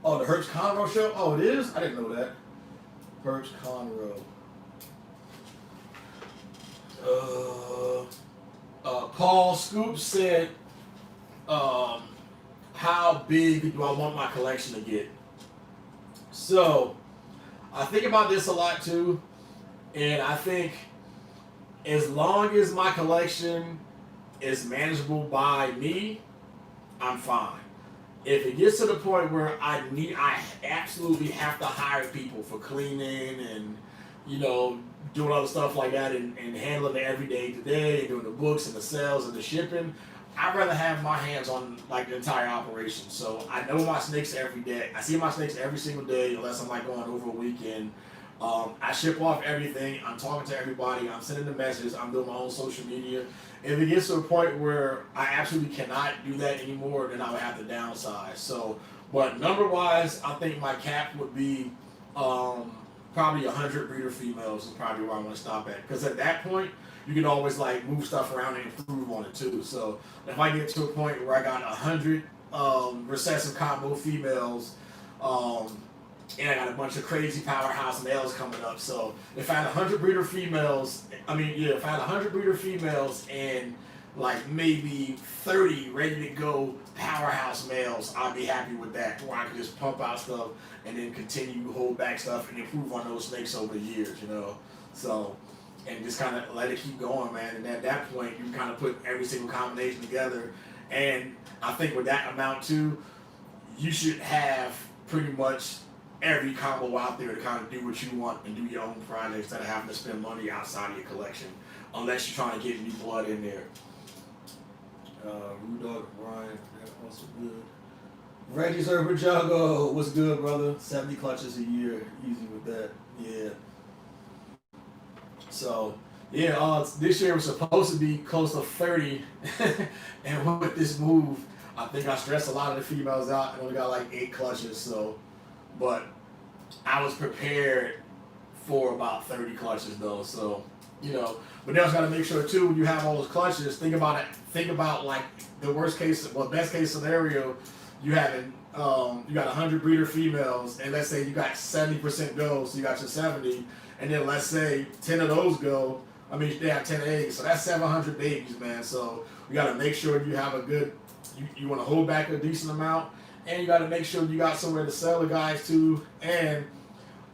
Oh, the Herbs Conroe show? Oh, it is? I didn't know that. Herbs Conroe. Paul Scoop said, how big do I want my collection to get? So, I think about this a lot too, and I think as long as my collection is manageable by me, I'm fine. If it gets to the point where I absolutely have to hire people for cleaning and, doing other stuff like that and handling the everyday today and doing the books and the sales and the shipping, I'd rather have my hands on like the entire operation. So I know my snakes every day. I see my snakes every single day unless I'm like going over a weekend. I ship off everything. I'm talking to everybody. I'm sending the messages. I'm doing my own social media. If it gets to a point where I absolutely cannot do that anymore, then I would have to downsize. So, but number-wise, I think my cap would be probably 100 breeder females is probably where I want to stop at. Because at that point, you can always like move stuff around and improve on it too. So if I get to a point where I got 100 recessive combo females, and I got a bunch of crazy powerhouse males coming up. So if I had 100 breeder females, if I had 100 breeder females and like maybe 30 ready to go powerhouse males, I'd be happy with that. Where I can just pump out stuff and then continue to hold back stuff and improve on those snakes over the years, So, and just kind of let it keep going, man. And at that point, you kind of put every single combination together. And I think with that amount too, you should have pretty much every combo out there to kind of do what you want and do your own projects instead of having to spend money outside of your collection, unless you're trying to get new blood in there. Blue Dog and Brian, that's also good. Reggie's Urban Jungle, what's good, brother? 70 clutches a year, easy with that. Yeah. So, this year was supposed to be close to 30, and with this move, I think I stressed a lot of the females out and only got like 8 clutches. So, but I was prepared for about 30 clutches though. So, but then I got to make sure too, when you have all those clutches, think about it. Think about like the best case scenario, you having you got 100 breeder females, and let's say you got 70% go, so you got your 70, and then let's say 10 of those go. They have 10 eggs, so that's 700 babies, man. So you got to make sure you have a good. You want to hold back a decent amount, and you got to make sure you got somewhere to sell the guys to, and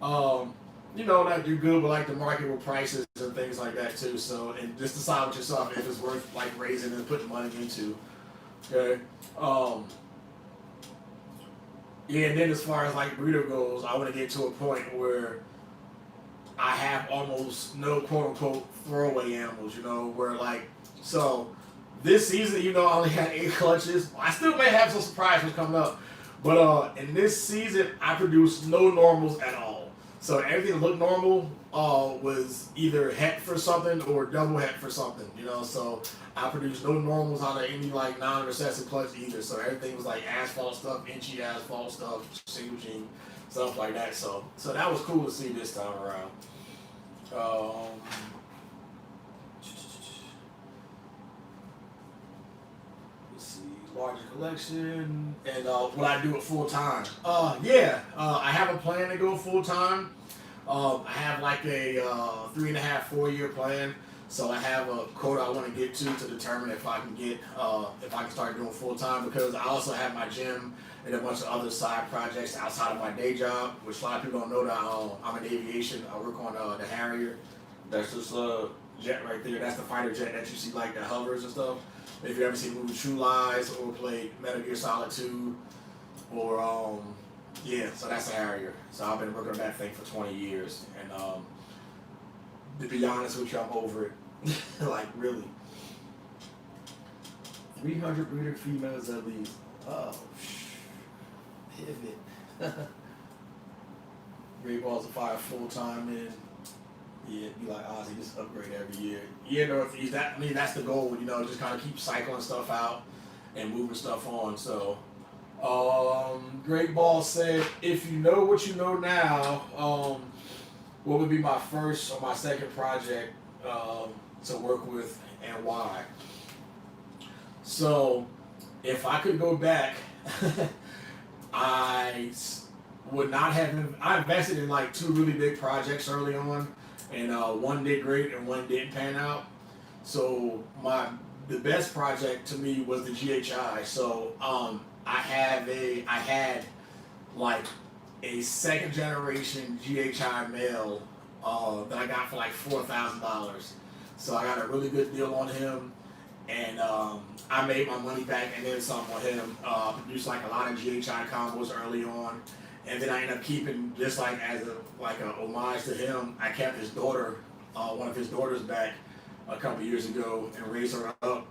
that you're good with like the marketable prices and things like that too. So, and just decide with yourself if it's worth like raising and putting money into. Okay. And then as far as like breeder goes, I want to get to a point where I have almost no quote unquote throwaway animals. Where like so. This season, I only had 8 clutches. I still may have some surprises coming up, But in this season, I produced no normals at all. So everything that looked normal was either het for something or double het for something, you know. So I produced no normals out of any like non-recessive clutch either. So everything was like asphalt stuff, inchy asphalt stuff, single gene, stuff like that. So that was cool to see this time around. Um, let's see, larger collection, and will I do it full time? Yeah, I have a plan to go full time. I have like a 3.5, 4 year plan. So I have a quota I want to get to determine if I can get if I can start doing full time, because I also have my gym and a bunch of other side projects outside of my day job, which a lot of people don't know that I'm in aviation. I work on the Harrier. That's this jet right there. That's the fighter jet that you see like that hovers and stuff. If you ever seen the movie True Lies or played Metal Gear Solid 2 or yeah, so that's a Harrier. So I've been working on that thing for 20 years, and to be honest with you, I'm over it. Like really, 300 breeder females at least. Oh, pivot. Great Balls of Fire full time in. Yeah, be like Ozzy, just upgrade every year. Yeah, Northeast. That, I mean, that's the goal. You know, just kind of keep cycling stuff out and moving stuff on. So, Great Ball said, if you know what you know now, what would be my first or my second project to work with and why? So, if I could go back, I would not have. I invested in like 2 really big projects early on, and one did great and one didn't pan out. So the best project to me was the GHI. So I had like a second generation GHI male that I got for like $4,000. So I got a really good deal on him, and I made my money back and then some on him. Produced like a lot of GHI combos early on, and then I ended up keeping, just like as a homage to him, I kept his daughter, one of his daughters back a couple years ago and raised her up.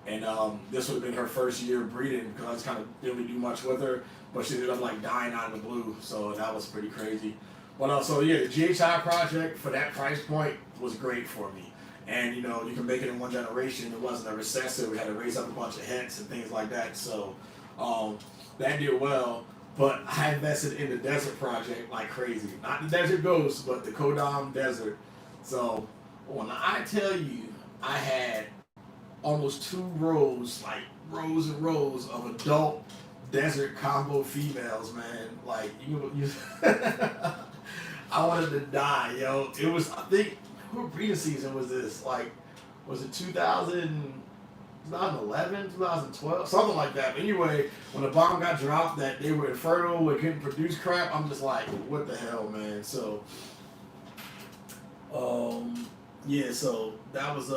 And this would have been her first year breeding, because I just kind of didn't really do much with her, but she ended up like dying out of the blue, so that was pretty crazy. But so yeah, the GHI project for that price point was great for me. And you know, you can make it in one generation. It wasn't a recessive. We had to raise up a bunch of hens and things like that. So that did well. But I invested in the desert project like crazy. Not the Desert Ghost, but the Kodam Desert. So when I tell you, I had almost 2 rows, like rows and rows of adult desert combo females, man. Like you I wanted to die, yo. It was, I think, what breeding season was this? Like, was it 2011, 2012, something like that. But anyway, when the bomb got dropped that they were infertile and couldn't produce crap, I'm just like, what the hell, man? So, yeah, so that was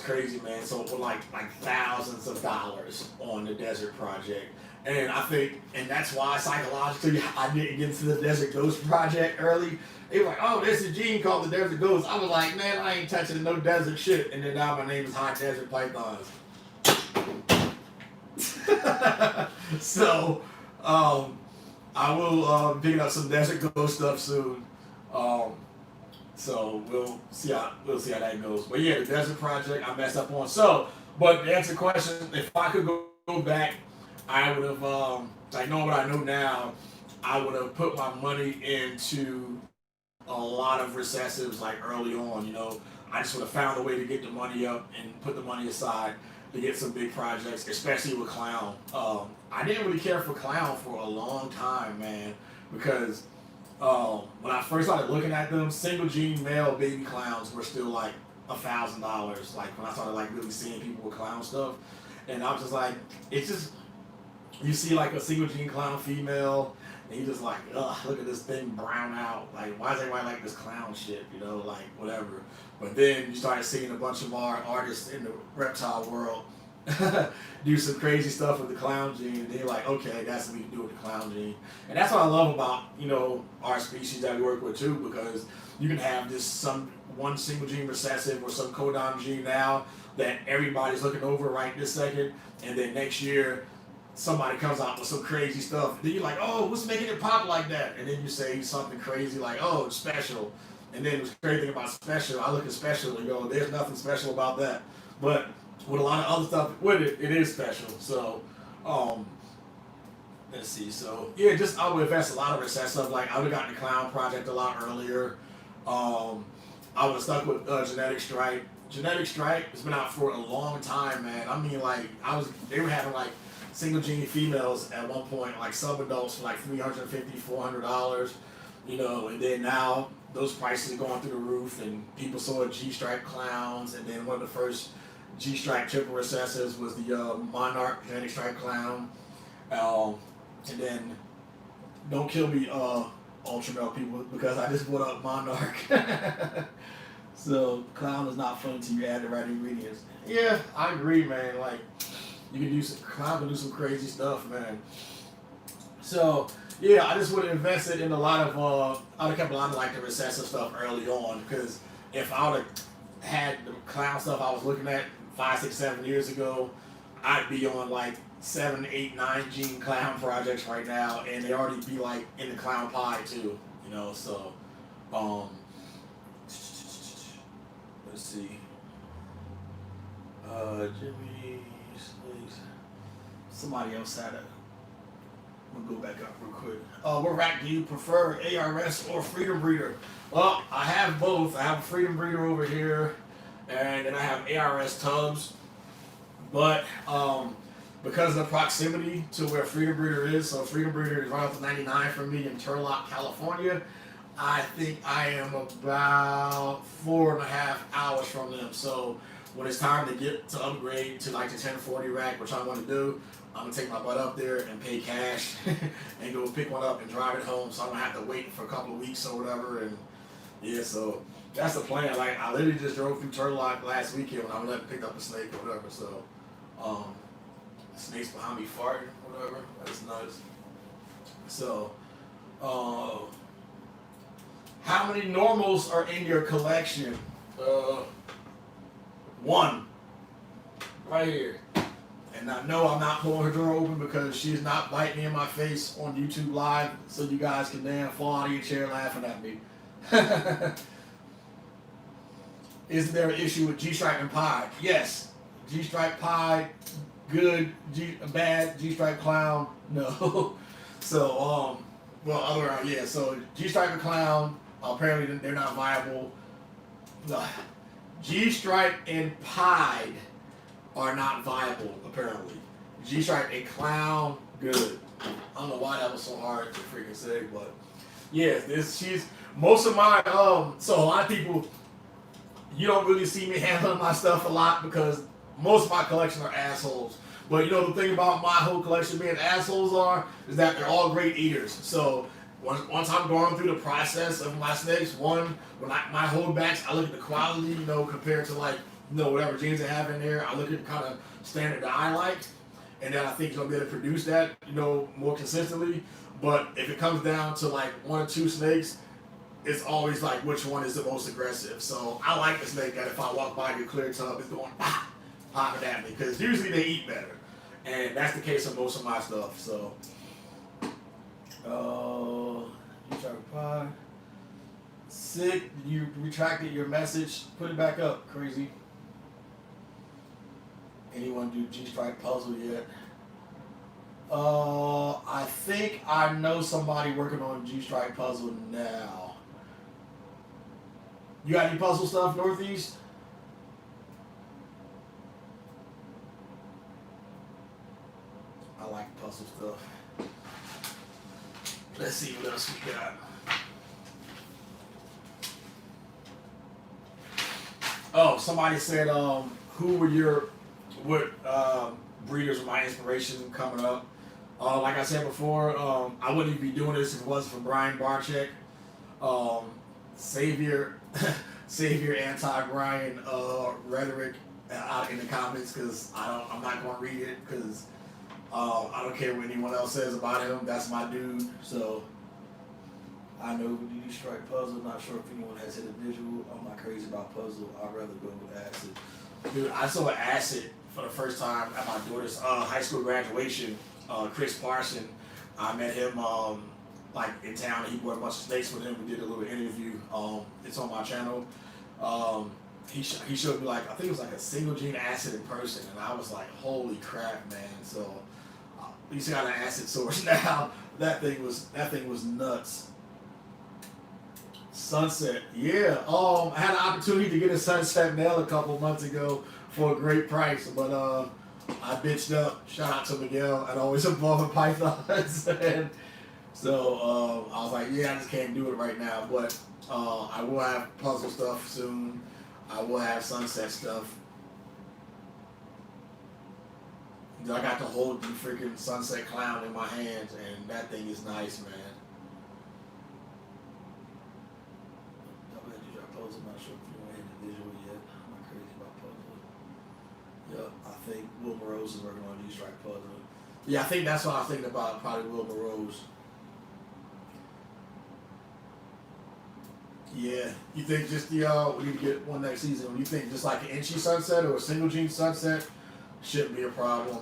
crazy, man. So for like thousands of dollars on the desert project. And I think, and that's why psychologically I didn't get into the Desert Ghost project early. They were like, oh, there's a gene called the Desert Ghost. I was like, man, I ain't touching no desert shit. And then now my name is High Desert Pythons. So, I will be picking up some Desert Ghost stuff soon. So we'll see how that goes. But yeah, the Desert project I messed up on. So, but to answer the question, if I could go back, I would have, like knowing what I know now, I would have put my money into a lot of recessives like early on. You know, I just would have found a way to get the money up and put the money aside to get some big projects, especially with clown. I didn't really care for clown for a long time, man, because when I first started looking at them, single gene male baby clowns were still like $1,000. Like when I started like really seeing people with clown stuff, and I was just like, it's just, you see like a single gene clown female, and you just like, ugh, look at this thing brown out. Like, why is everybody like this clown shit? You know, like whatever. But then you started seeing a bunch of our artists in the reptile world do some crazy stuff with the clown gene, and they're like, okay, that's what we can do with the clown gene. And that's what I love about, you know, our species that we work with too, because you can have this one single gene recessive or some codon gene now that everybody's looking over right this second, and then next year somebody comes out with some crazy stuff. Then you're like, oh, what's making it pop like that? And then you say something crazy like, oh, it's special. And then the crazy thing about special, I look at special and go, there's nothing special about that. But with a lot of other stuff with it, it is special. So, let's see. So yeah, just I would invest a lot of recess stuff. Like I would have gotten the clown project a lot earlier. I would have stuck with Genetic Stripe. Genetic Stripe has been out for a long time, man. I mean, like they were having like single gene females at one point, like sub adults for like $350, $400, you know, and then now those prices are going through the roof, and people saw G-Stripe clowns, and then one of the first G-Stripe triple recessives was the Monarch Genetic Stripe clown, and then don't kill me, Ultramel people, because I just brought up Monarch. So clown is not fun until you add the right ingredients. Yeah, I agree, man. Like you can do clown can do some crazy stuff, man. So yeah, I just would have invested in a lot of I would have kept a lot of like the recessive stuff early on, because if I would have had the clown stuff I was looking at 5, 6, 7 years ago, I'd be on like 7, 8, 9 gene clown projects right now, and they already be like in the clown pie too, you know. So let's see. Jimmy Snakes. Somebody else had it. We'll go back up real quick. What rack do you prefer, ARS or Freedom Breeder? Well, I have both. I have a Freedom Breeder over here, and then I have ARS tubs. But because of the proximity to where Freedom Breeder is, so Freedom Breeder is right off the 99 from me in Turlock, California. I think I am about 4.5 hours from them. So when it's time to get to upgrade to like the 1040 rack, which I want to do, I'm gonna take my butt up there and pay cash and go pick one up and drive it home, so I don't have to wait for a couple of weeks or whatever. And yeah, so that's the plan. Like I literally just drove through Turlock last weekend when I went and picked up a snake or whatever. So the snake's behind me farting or whatever. That's nuts. So how many normals are in your collection? One. Right here. And I know I'm not pulling her door open because she's not biting me in my face on YouTube Live, so you guys can damn fall out of your chair laughing at me. Is there an issue with G-Stripe and Pied? Yes. G-Stripe Pied, good. Bad. G-Stripe Clown, no. So, yeah. So G-Stripe and Clown, apparently they're not viable. G-Stripe and Pied are not viable, apparently. G-Stripe and Clown, good. I don't know why that was so hard to freaking say, but yeah, most of my, so a lot of people, you don't really see me handling my stuff a lot because most of my collection are assholes. But you know, the thing about my whole collection being assholes is that they're all great eaters. So once I'm going through the process of my snakes, when my holdbacks, I look at the quality, you know, compared to like, you know, whatever genes they have in there. I look at the kind of standard that I like, and then I think you'll be able to produce that, you know, more consistently. But if it comes down to like 1 or 2 snakes, it's always like which one is the most aggressive. So I like the snake that if I walk by your clear tub, it's going popping at me, because usually they eat better, and that's the case with most of my stuff. So, you try to reply. Sick, you retracted your message. Put it back up, crazy. Anyone do G-Stripe puzzle yet? I think I know somebody working on G-Stripe puzzle now. You got any puzzle stuff, Northeast? I like puzzle stuff. Let's see what else we got. Oh, somebody said, what breeders were my inspiration coming up? Like I said before, I wouldn't even be doing this if it wasn't for Brian Barczyk. Savior anti-Brian rhetoric out in the comments, because I'm not going to read it, because I don't care what anyone else says about him. That's my dude. So I know who do Strike Puzzle. Not sure if anyone has hit a visual. I'm not crazy about puzzle. I'd rather go with acid. Dude, I saw Acid for the first time at my daughter's high school graduation Chris Parson. I met him like in town. He bought a bunch of snakes with him. We did a little interview. It's on my channel. He showed me like, I think it was like a single gene acid in person, and I was like, holy crap, man. So he's got an acid source now. That thing was nuts. Sunset, yeah. I had an opportunity to get a Sunset nail a couple months ago for a great price, but I bitched up. Shout out to Miguel at Always Above Pythons. And so I was like, yeah, I just can't do it right now. But I will have puzzle stuff soon. I will have Sunset stuff. I got to hold the freaking Sunset Clown in my hands, and that thing is nice, man. I'm not sure if you want to hit the visual yet. I'm not crazy about puzzle. Yep, I think Wilbur Rose is working on a D-Strike puzzle. Yeah, I think that's what I was thinking about, probably Wilbur Rose. Yeah, you think just the we need to get one next season. What do you think, just like an inchy Sunset or a single gene Sunset? Shouldn't be a problem.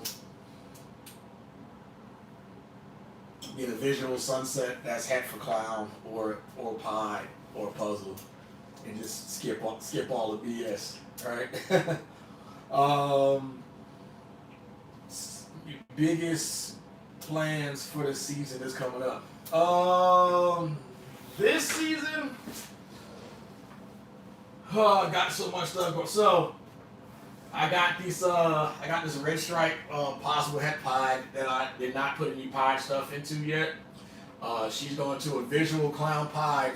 Get a visual Sunset that's head for clown or pie or puzzle, and just skip all the BS. Right? Biggest plans for the season is coming up. This season, I got so much stuff going. So I got this red stripe possible het pied that I did not put any pied stuff into yet. She's going to a visual clown pied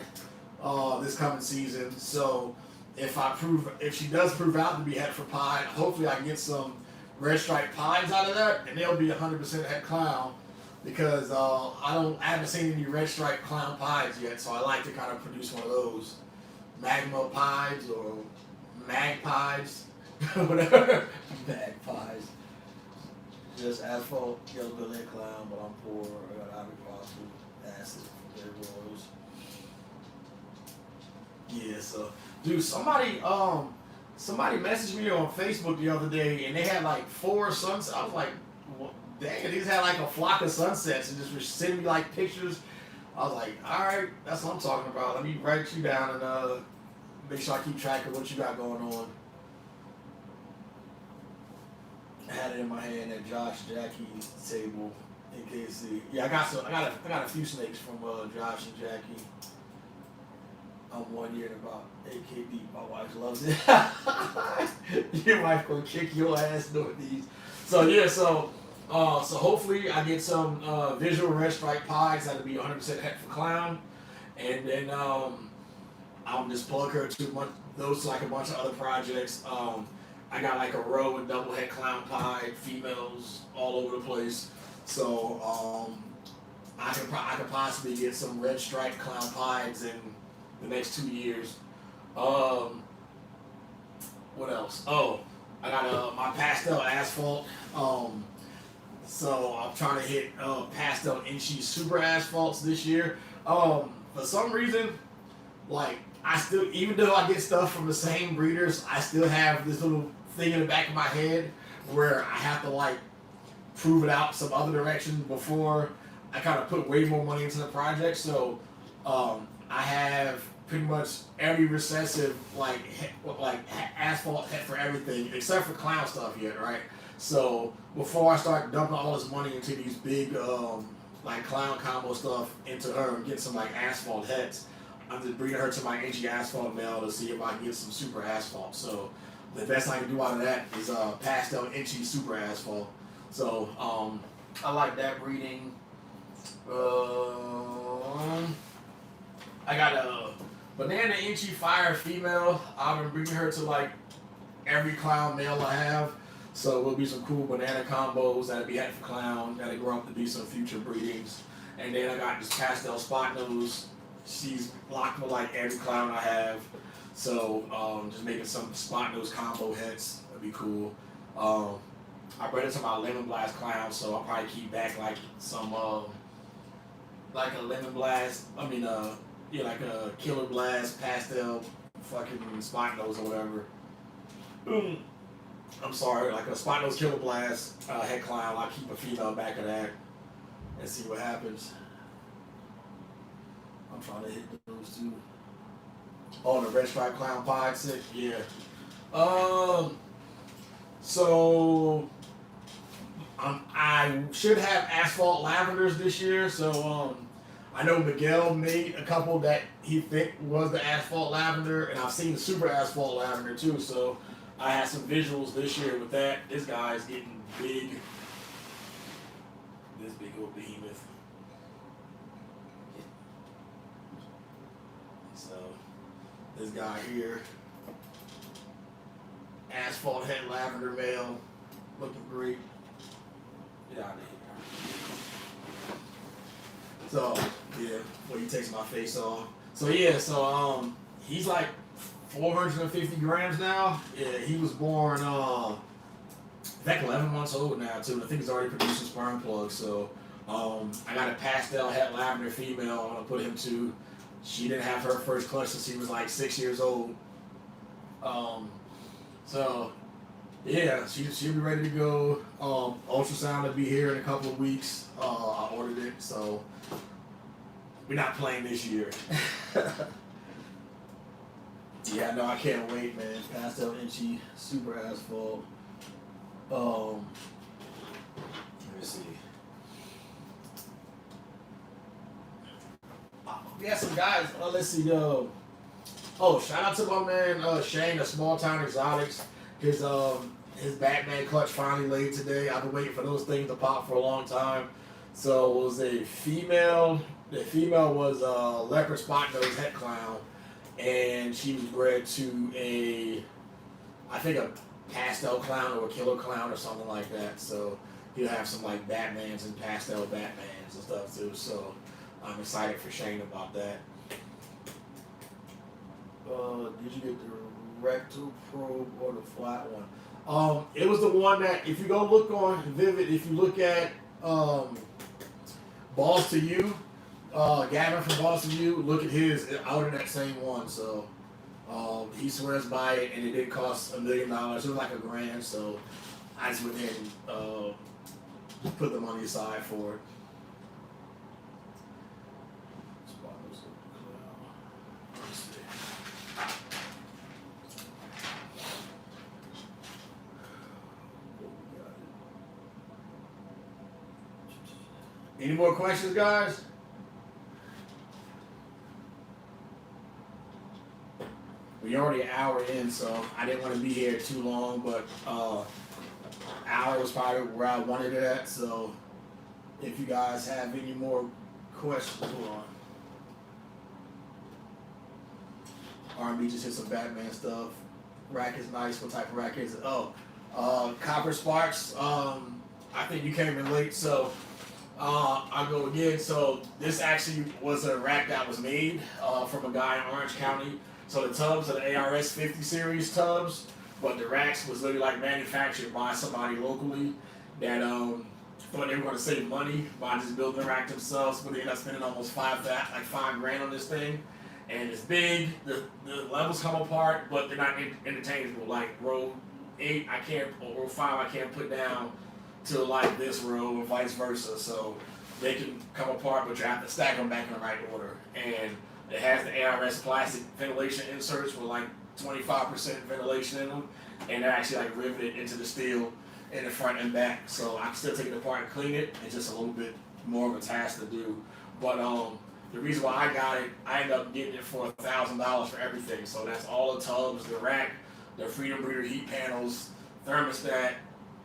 this coming season. So if she does prove out to be het for pied, hopefully I can get some red stripe pies out of that, and they'll be 100% het clown, because I haven't seen any red stripe clown pies yet. So I like to kind of produce one of those magma pies or magpies. Whatever. Magpies. Just asphalt, yellow billy clown, but I'm poor. I got ivory phosphate, acid, red rose. Yeah, so dude, somebody messaged me on Facebook the other day, and they had like 4 sunsets. I was like, well, dang, they just had like a flock of sunsets and just were sending me like pictures. I was like, all right, that's what I'm talking about. Let me write you down and make sure I keep track of what you got going on. I had it in my hand at Josh Jackie's table in KC. Yeah, I got a few snakes from Josh and Jackie. I'm 1 year and about 8K deep. My wife loves it. Your wife gonna kick your ass doing these. So yeah, so hopefully I get some visual red stripe pies that'll be 100% het for clown, and then I'll just plug her to those like a bunch of other projects. I got like a row of double het clown pie females all over the place. So I could possibly get some red striped clown pies in the next 2 years. What else? Oh, I got my pastel asphalt. So I'm trying to hit pastel inchy super asphalts this year. For some reason, like I still, even though I get stuff from the same breeders, I still have this little thing in the back of my head where I have to like prove it out some other direction before I kind of put way more money into the project. So I have pretty much every recessive like asphalt het for everything except for clown stuff yet, right? So before I start dumping all this money into these big like clown combo stuff into her and get some like asphalt hets, I'm just bringing her to my inchy asphalt mail to see if I can get some super asphalt. So the best I can do out of that is pastel inchy super asphalt. So I like that breeding. I got a banana inchy fire female. I've been bringing her to like every clown male I have. So will be some cool banana combos that'll be het for clown. That'll grow up to be some future breedings. And then I got this pastel spot nose. She's locked with like every clown I have. So just making some spot nose combo hets. That'd be cool. I bred it to my lemon blast clown, so I'll probably keep back like some like a lemon blast. I mean yeah, like a killer blast pastel fucking spot nose or whatever. I'm sorry, like a spot nose killer blast head clown. I'll keep a female back of that and see what happens. I'm trying to hit those two. Oh, the red stripe clown pie sick, yeah. So I should have asphalt lavenders this year. So I know Miguel made a couple that he think was the asphalt lavender, and I've seen the super asphalt lavender too. So I had some visuals this year with that. This guy's getting big. This big old behemoth. So this guy here, asphalt head lavender male, looking great. Get out of here. So yeah, well, he takes my face off. So yeah, so he's like 450 grams now. Yeah, he was born in fact 11 months old now too. I think he's already producing sperm plugs. So I got a pastel het lavender female. I'm gonna put him to. She didn't have her first clutch since she was like 6 years old. So yeah, she'll be ready to go. Ultrasound will be here in a couple of weeks. I ordered it, so we're not playing this year. Yeah, no, I can't wait, man. Pastel Inchy, super asphalt. Let me see. We had some guys. Let's see. Shout out to my man Shane of Small Town Exotics. His Batman clutch finally laid today. I've been waiting for those things to pop for a long time. So it was a female. The female was a leopard spot nose het clown, and she was bred to I think a pastel clown or a killer clown or something like that. So he'll have some like Batmans and pastel Batmans and stuff too. So I'm excited for Shane about that. Did you get the rectal probe or the flat one? It was the one that, if you go look on Vivid, if you look at Balls to You, Gavin from Balls to You, look at his, I ordered that same one. So he swears by it, and it did cost $1 million. It was like $1,000, so I just went ahead and put the money aside for it. Any more questions, guys? We're already an hour in, so I didn't want to be here too long, but hour was probably where I wanted it at. So if you guys have any more questions, hold on. R&B just hit some Batman stuff. Rack is nice. What type of rack is it? Copper Sparks. I think you came in late, so I'll go again. So this actually was a rack that was made from a guy in Orange County. So the tubs are the ARS 50 series tubs, but the racks was literally like manufactured by somebody locally that thought they were going to save money by just building the rack themselves, but they ended up spending almost $5,000 on this thing. And it's big. The levels come apart, but they're not interchangeable. Like row 8, I can't, or row 5, I can't put down to like this row, or vice versa. So they can come apart, but you have to stack them back in the right order. And it has the ARS plastic ventilation inserts with like 25% ventilation in them, and they're actually like riveted into the steel in the front and back. So I can still take it apart and clean it. It's just a little bit more of a task to do. But the reason why I got it, I ended up getting it for $1,000 for everything. So that's all the tubs, the rack, the Freedom Breeder heat panels, thermostat,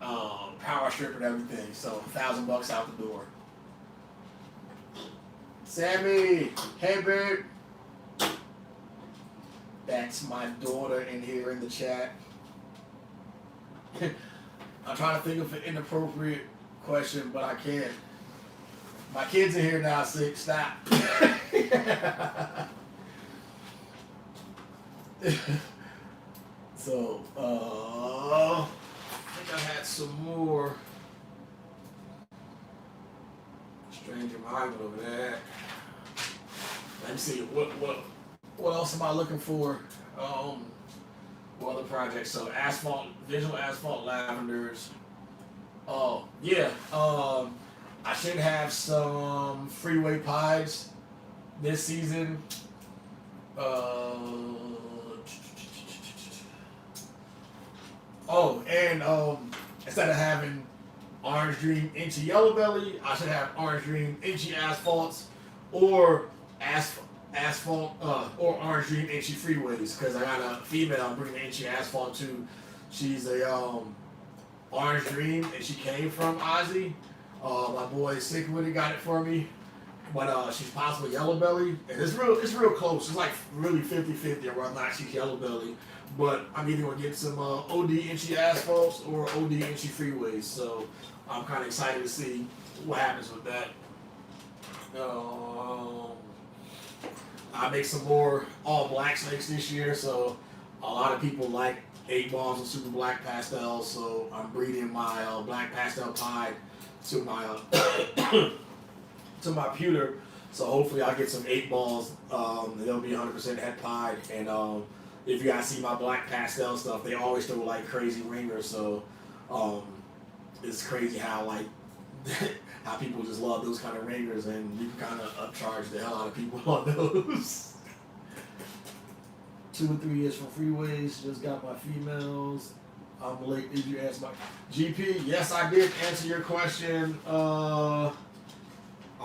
power strip, and everything. So $1,000 out the door. Sammy, hey babe. That's my daughter in here in the chat. I'm trying to think of an inappropriate question, but I can't. My kids are here now, so stop. So, I think I had some more. Stranger Mind over there. Let me see, what else am I looking for? What other projects? So asphalt, visual asphalt lavenders. Oh yeah. I should have some freeway pies this season. Oh, and instead of having Orange Dream Inchy Yellow Belly, I should have Orange Dream Inchy Asphalts, or asphalt, or Orange Dream Inchy Freeways, because I got a female I'm bringing the Inchy Asphalt to. She's a Orange Dream, and she came from Ozzy. My boy Sick with it got it for me. But she's possible Yellow Belly, and it's real close. It's like really 50-50 whether or not she's Yellow Belly. But I'm either gonna get some OD Inchy Asphalts or OD Inchy Freeways. So I'm kind of excited to see what happens with that. I make some more all black snakes this year, so a lot of people like 8 balls of super black pastels. So I'm breeding my black pastel pie to my to my pewter. So hopefully I'll get some 8 balls. They'll be 100% head pied. And if you guys see my black pastel stuff, they always throw like crazy ringers. So it's crazy how like how people just love those kind of ringers, and you can kind of upcharge the hell out of people on those. 2 or 3 years from freeways. Just got my females. I'm late. Did you ask my GP? Yes, I did answer your question. I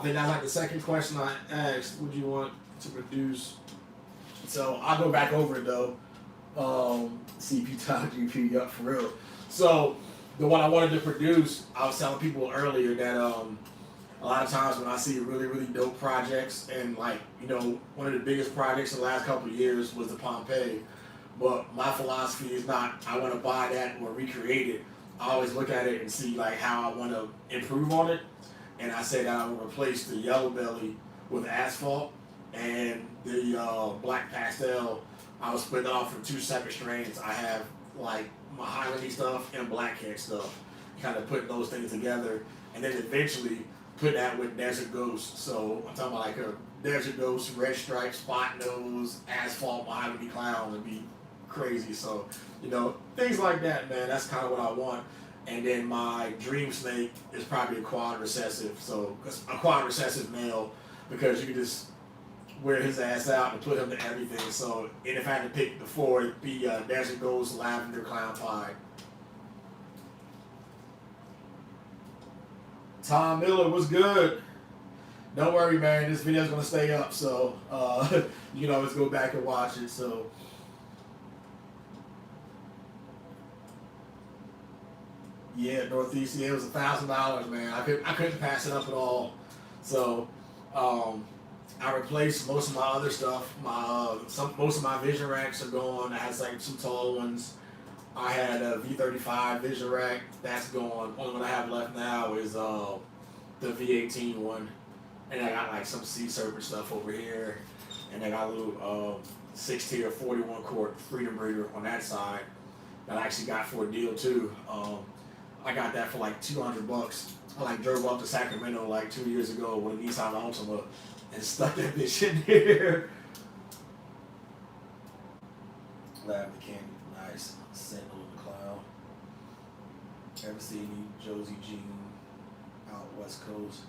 think that's like the second question I asked. What do you want to produce? So I'll go back over it though. CP Top GP, yup, for real. So the one I wanted to produce, I was telling people earlier that a lot of times when I see really dope projects, and like, you know, one of the biggest projects in the last couple of years was the Pompeii. But my philosophy is not I want to buy that or recreate it. I always look at it and see like how I want to improve on it. And I said I would replace the yellow belly with asphalt, and the black pastel I was splitting off from 2 separate strains. I have like mahogany stuff and blackhead stuff, kind of putting those things together, and then eventually put that with Desert Ghost. So I'm talking about like a Desert Ghost, red stripe, spot nose, asphalt, mahogany clown would be crazy. So, you know, things like that, man. That's kind of what I want. And then my dream snake is probably a quad recessive. So a quad recessive male, because you can just wear his ass out and put him to everything. So, and if I had to pick the 4, it'd be Desert Ghost, Lavender, Clown Pie. Tom Miller, what's good? Don't worry, man. This video's gonna stay up, so you can always go back and watch it. So. Yeah, Northeast. Yeah, it was $1,000, man. I couldn't pass it up at all. So, I replaced most of my other stuff. Most of my vision racks are gone. I had like 2 tall ones. I had a V35 vision rack. That's gone. Only one I have left now is the V18 one, and I got like some Sea Serpent stuff over here, and I got a little 6-tier 41 quart Freedom Breeder on that side that I actually got for a deal too. I got that for like $200. I like drove up to Sacramento like 2 years ago with a Nissan Altima and stuck that bitch in there. Lavender Candy, nice. Sentinel in the Cloud. Ever see any Josie Jean out West Coast?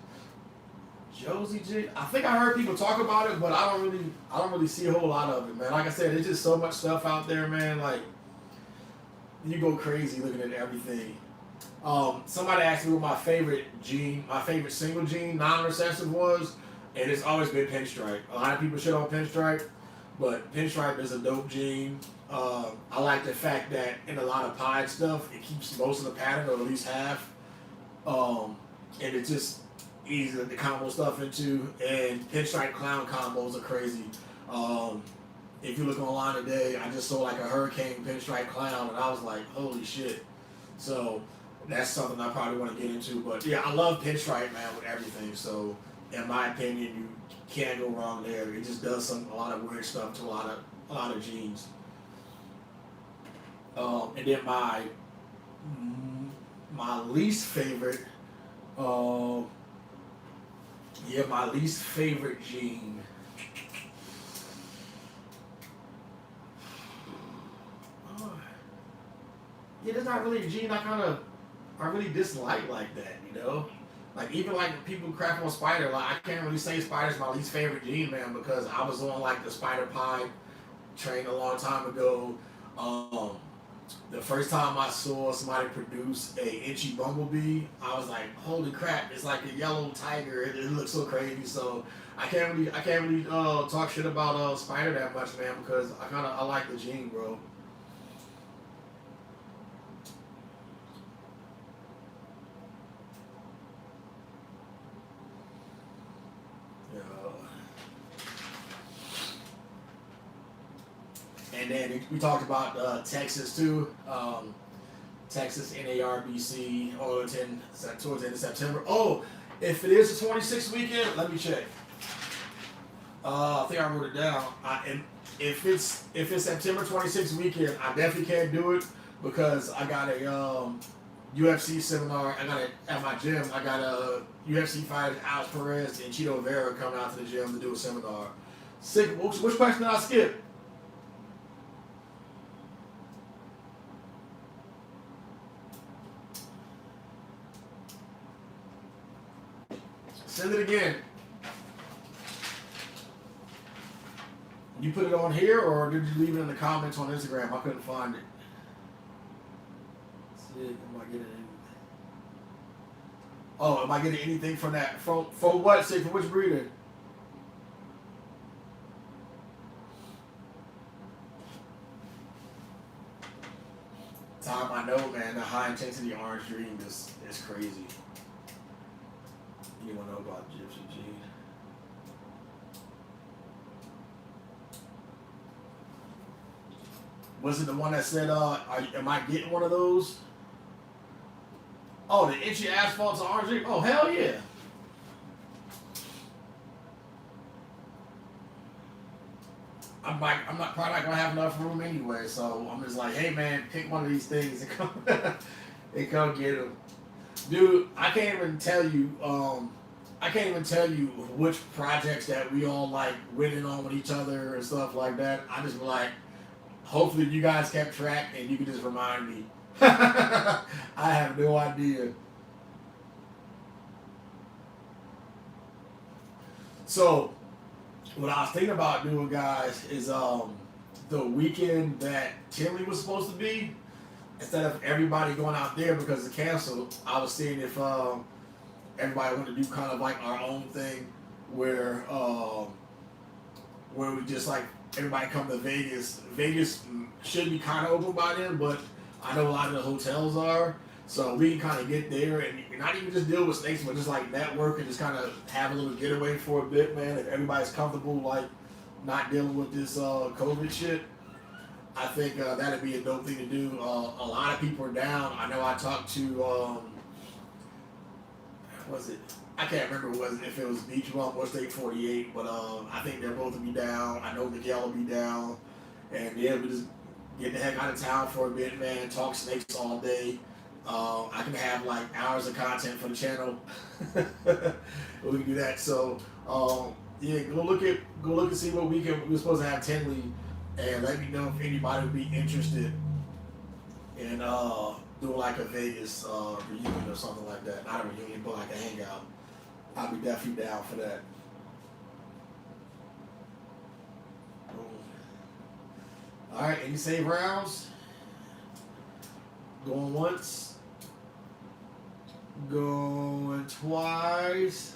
Josie Jean, I think I heard people talk about it, but I don't really see a whole lot of it, man. Like I said, there's just so much stuff out there, man. Like, you go crazy looking at everything. Somebody asked me what my favorite single gene, non-recessive was, and it's always been Pinstripe. A lot of people shit on Pinstripe, but Pinstripe is a dope gene. I like the fact that in a lot of pied stuff, it keeps most of the pattern, or at least half. And it's just easy to combo stuff into, and Pinstripe Clown combos are crazy. If you look online today, I just saw like a Hurricane Pinstripe Clown, and I was like, holy shit. So that's something I probably want to get into. But yeah, I love Pinstripe, man, with everything. So in my opinion, you can't go wrong there. It just does a lot of weird stuff to a lot of genes. And then my least favorite, my least favorite gene. yeah, there's not really a gene I really dislike like that, you know. Like even like people crap on Spider, like I can't really say Spider's my least favorite gene, man, because I was on like the Spider Pie train a long time ago. Um, the first time I saw somebody produce a itchy bumblebee, I was like, holy crap! It's like a yellow tiger. It looks so crazy. So I can't really talk shit about Spider that much, man, because I like the gene, bro. Yeah. And then we talked about Texas too. Texas NARBC Arlington towards the end of September. Oh, if it is the 26th weekend, let me check. I think I wrote it down. And if it's September 26th weekend, I definitely can't do it because I got a UFC seminar. I got it at my gym. I got a UFC fighters Alex Perez and Cheeto Vera coming out to the gym to do a seminar. Sick. Which question did I skip? Send it again. You put it on here, or did you leave it in the comments on Instagram? I couldn't find it. Let's see, am I getting anything? Oh, am I getting anything from that? From what? Say, for which breeder? Tom, I know, man. The high intensity orange dream is crazy. You want to know about Gypsy Gene? Was it the one that said, am I getting one of those? Oh, the itchy asphalt's orange dream? Oh, hell yeah. I'm not probably not gonna have enough room anyway, so I'm just like, hey man, pick one of these things and come and come get them, dude. I can't even tell you. I can't even tell you which projects that we all like winning on with each other and stuff like that. I just be like, hopefully you guys kept track and you can just remind me. I have no idea. So what I was thinking about doing, guys, is the weekend that Tinley was supposed to be, instead of everybody going out there because it's canceled, I was seeing if everybody wanted to do kind of like our own thing where we just like everybody come to Vegas. Vegas should be kind of open by then, but I know a lot of the hotels are. So we can kind of get there and not even just deal with snakes, but just like network and just kind of have a little getaway for a bit, man. If everybody's comfortable, like not dealing with this COVID shit, I think that'd be a dope thing to do. A lot of people are down. I know I talked to, was it? I can't remember if it was Beach Bump or State 48, but I think they're both to be down. I know Miguel will be down, and yeah, we just get the heck out of town for a bit, man. Talk snakes all day. I can have like hours of content for the channel. We can do that. So yeah, go look and see what we're supposed to have Tinley, and let me know if anybody would be interested in doing like a Vegas reunion or something like that. Not a reunion, but like a hangout. I'll be definitely down for that. All right, any save rounds? Going once. Going twice.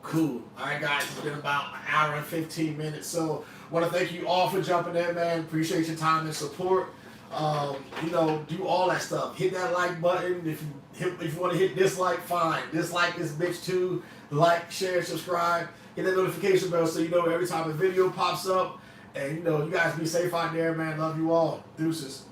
Cool. All right, guys, it's been about an hour and 15 minutes. So I want to thank you all for jumping in, man. Appreciate your time and support. Do all that stuff. Hit that like button. If you want to hit dislike, fine. Dislike this bitch too. Like, share, subscribe. Hit that notification bell so you know every time a video pops up. And you guys be safe out there, man. Love you all. Deuces.